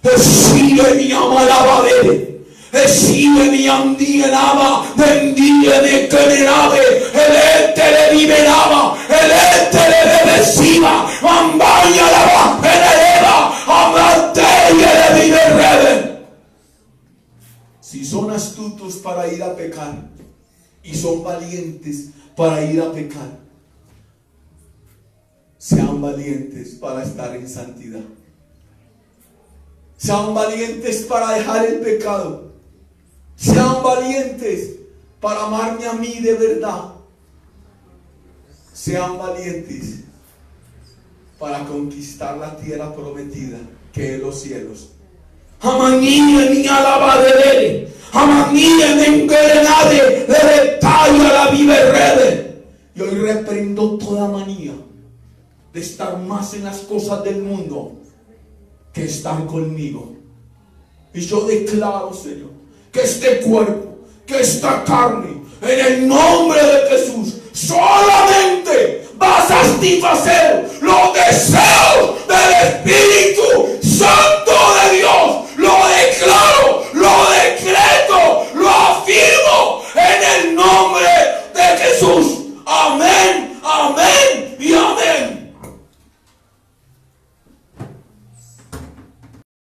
Recibe mi amalabadere, recibe mi andienaba, bendiene que le nave, el ete le liberaba, el ete le bebesiva, mambaña la va, eleva, amarte y le vive rebe. Si son astutos para ir a pecar y son valientes para ir a pecar, sean valientes para estar en santidad. Sean valientes para dejar el pecado. Sean valientes para amarme a mí de verdad. Sean valientes para conquistar la tierra prometida, que es los cielos. Amaníe mi alabadere, amaníe mi engerenade, de retalla la viverrede. Y hoy reprendo toda manía de estar más en las cosas del mundo que estar conmigo. Y yo declaro, Señor, que este cuerpo, que esta carne, en el nombre de Jesús, solamente va a satisfacer los deseos del Espíritu Santo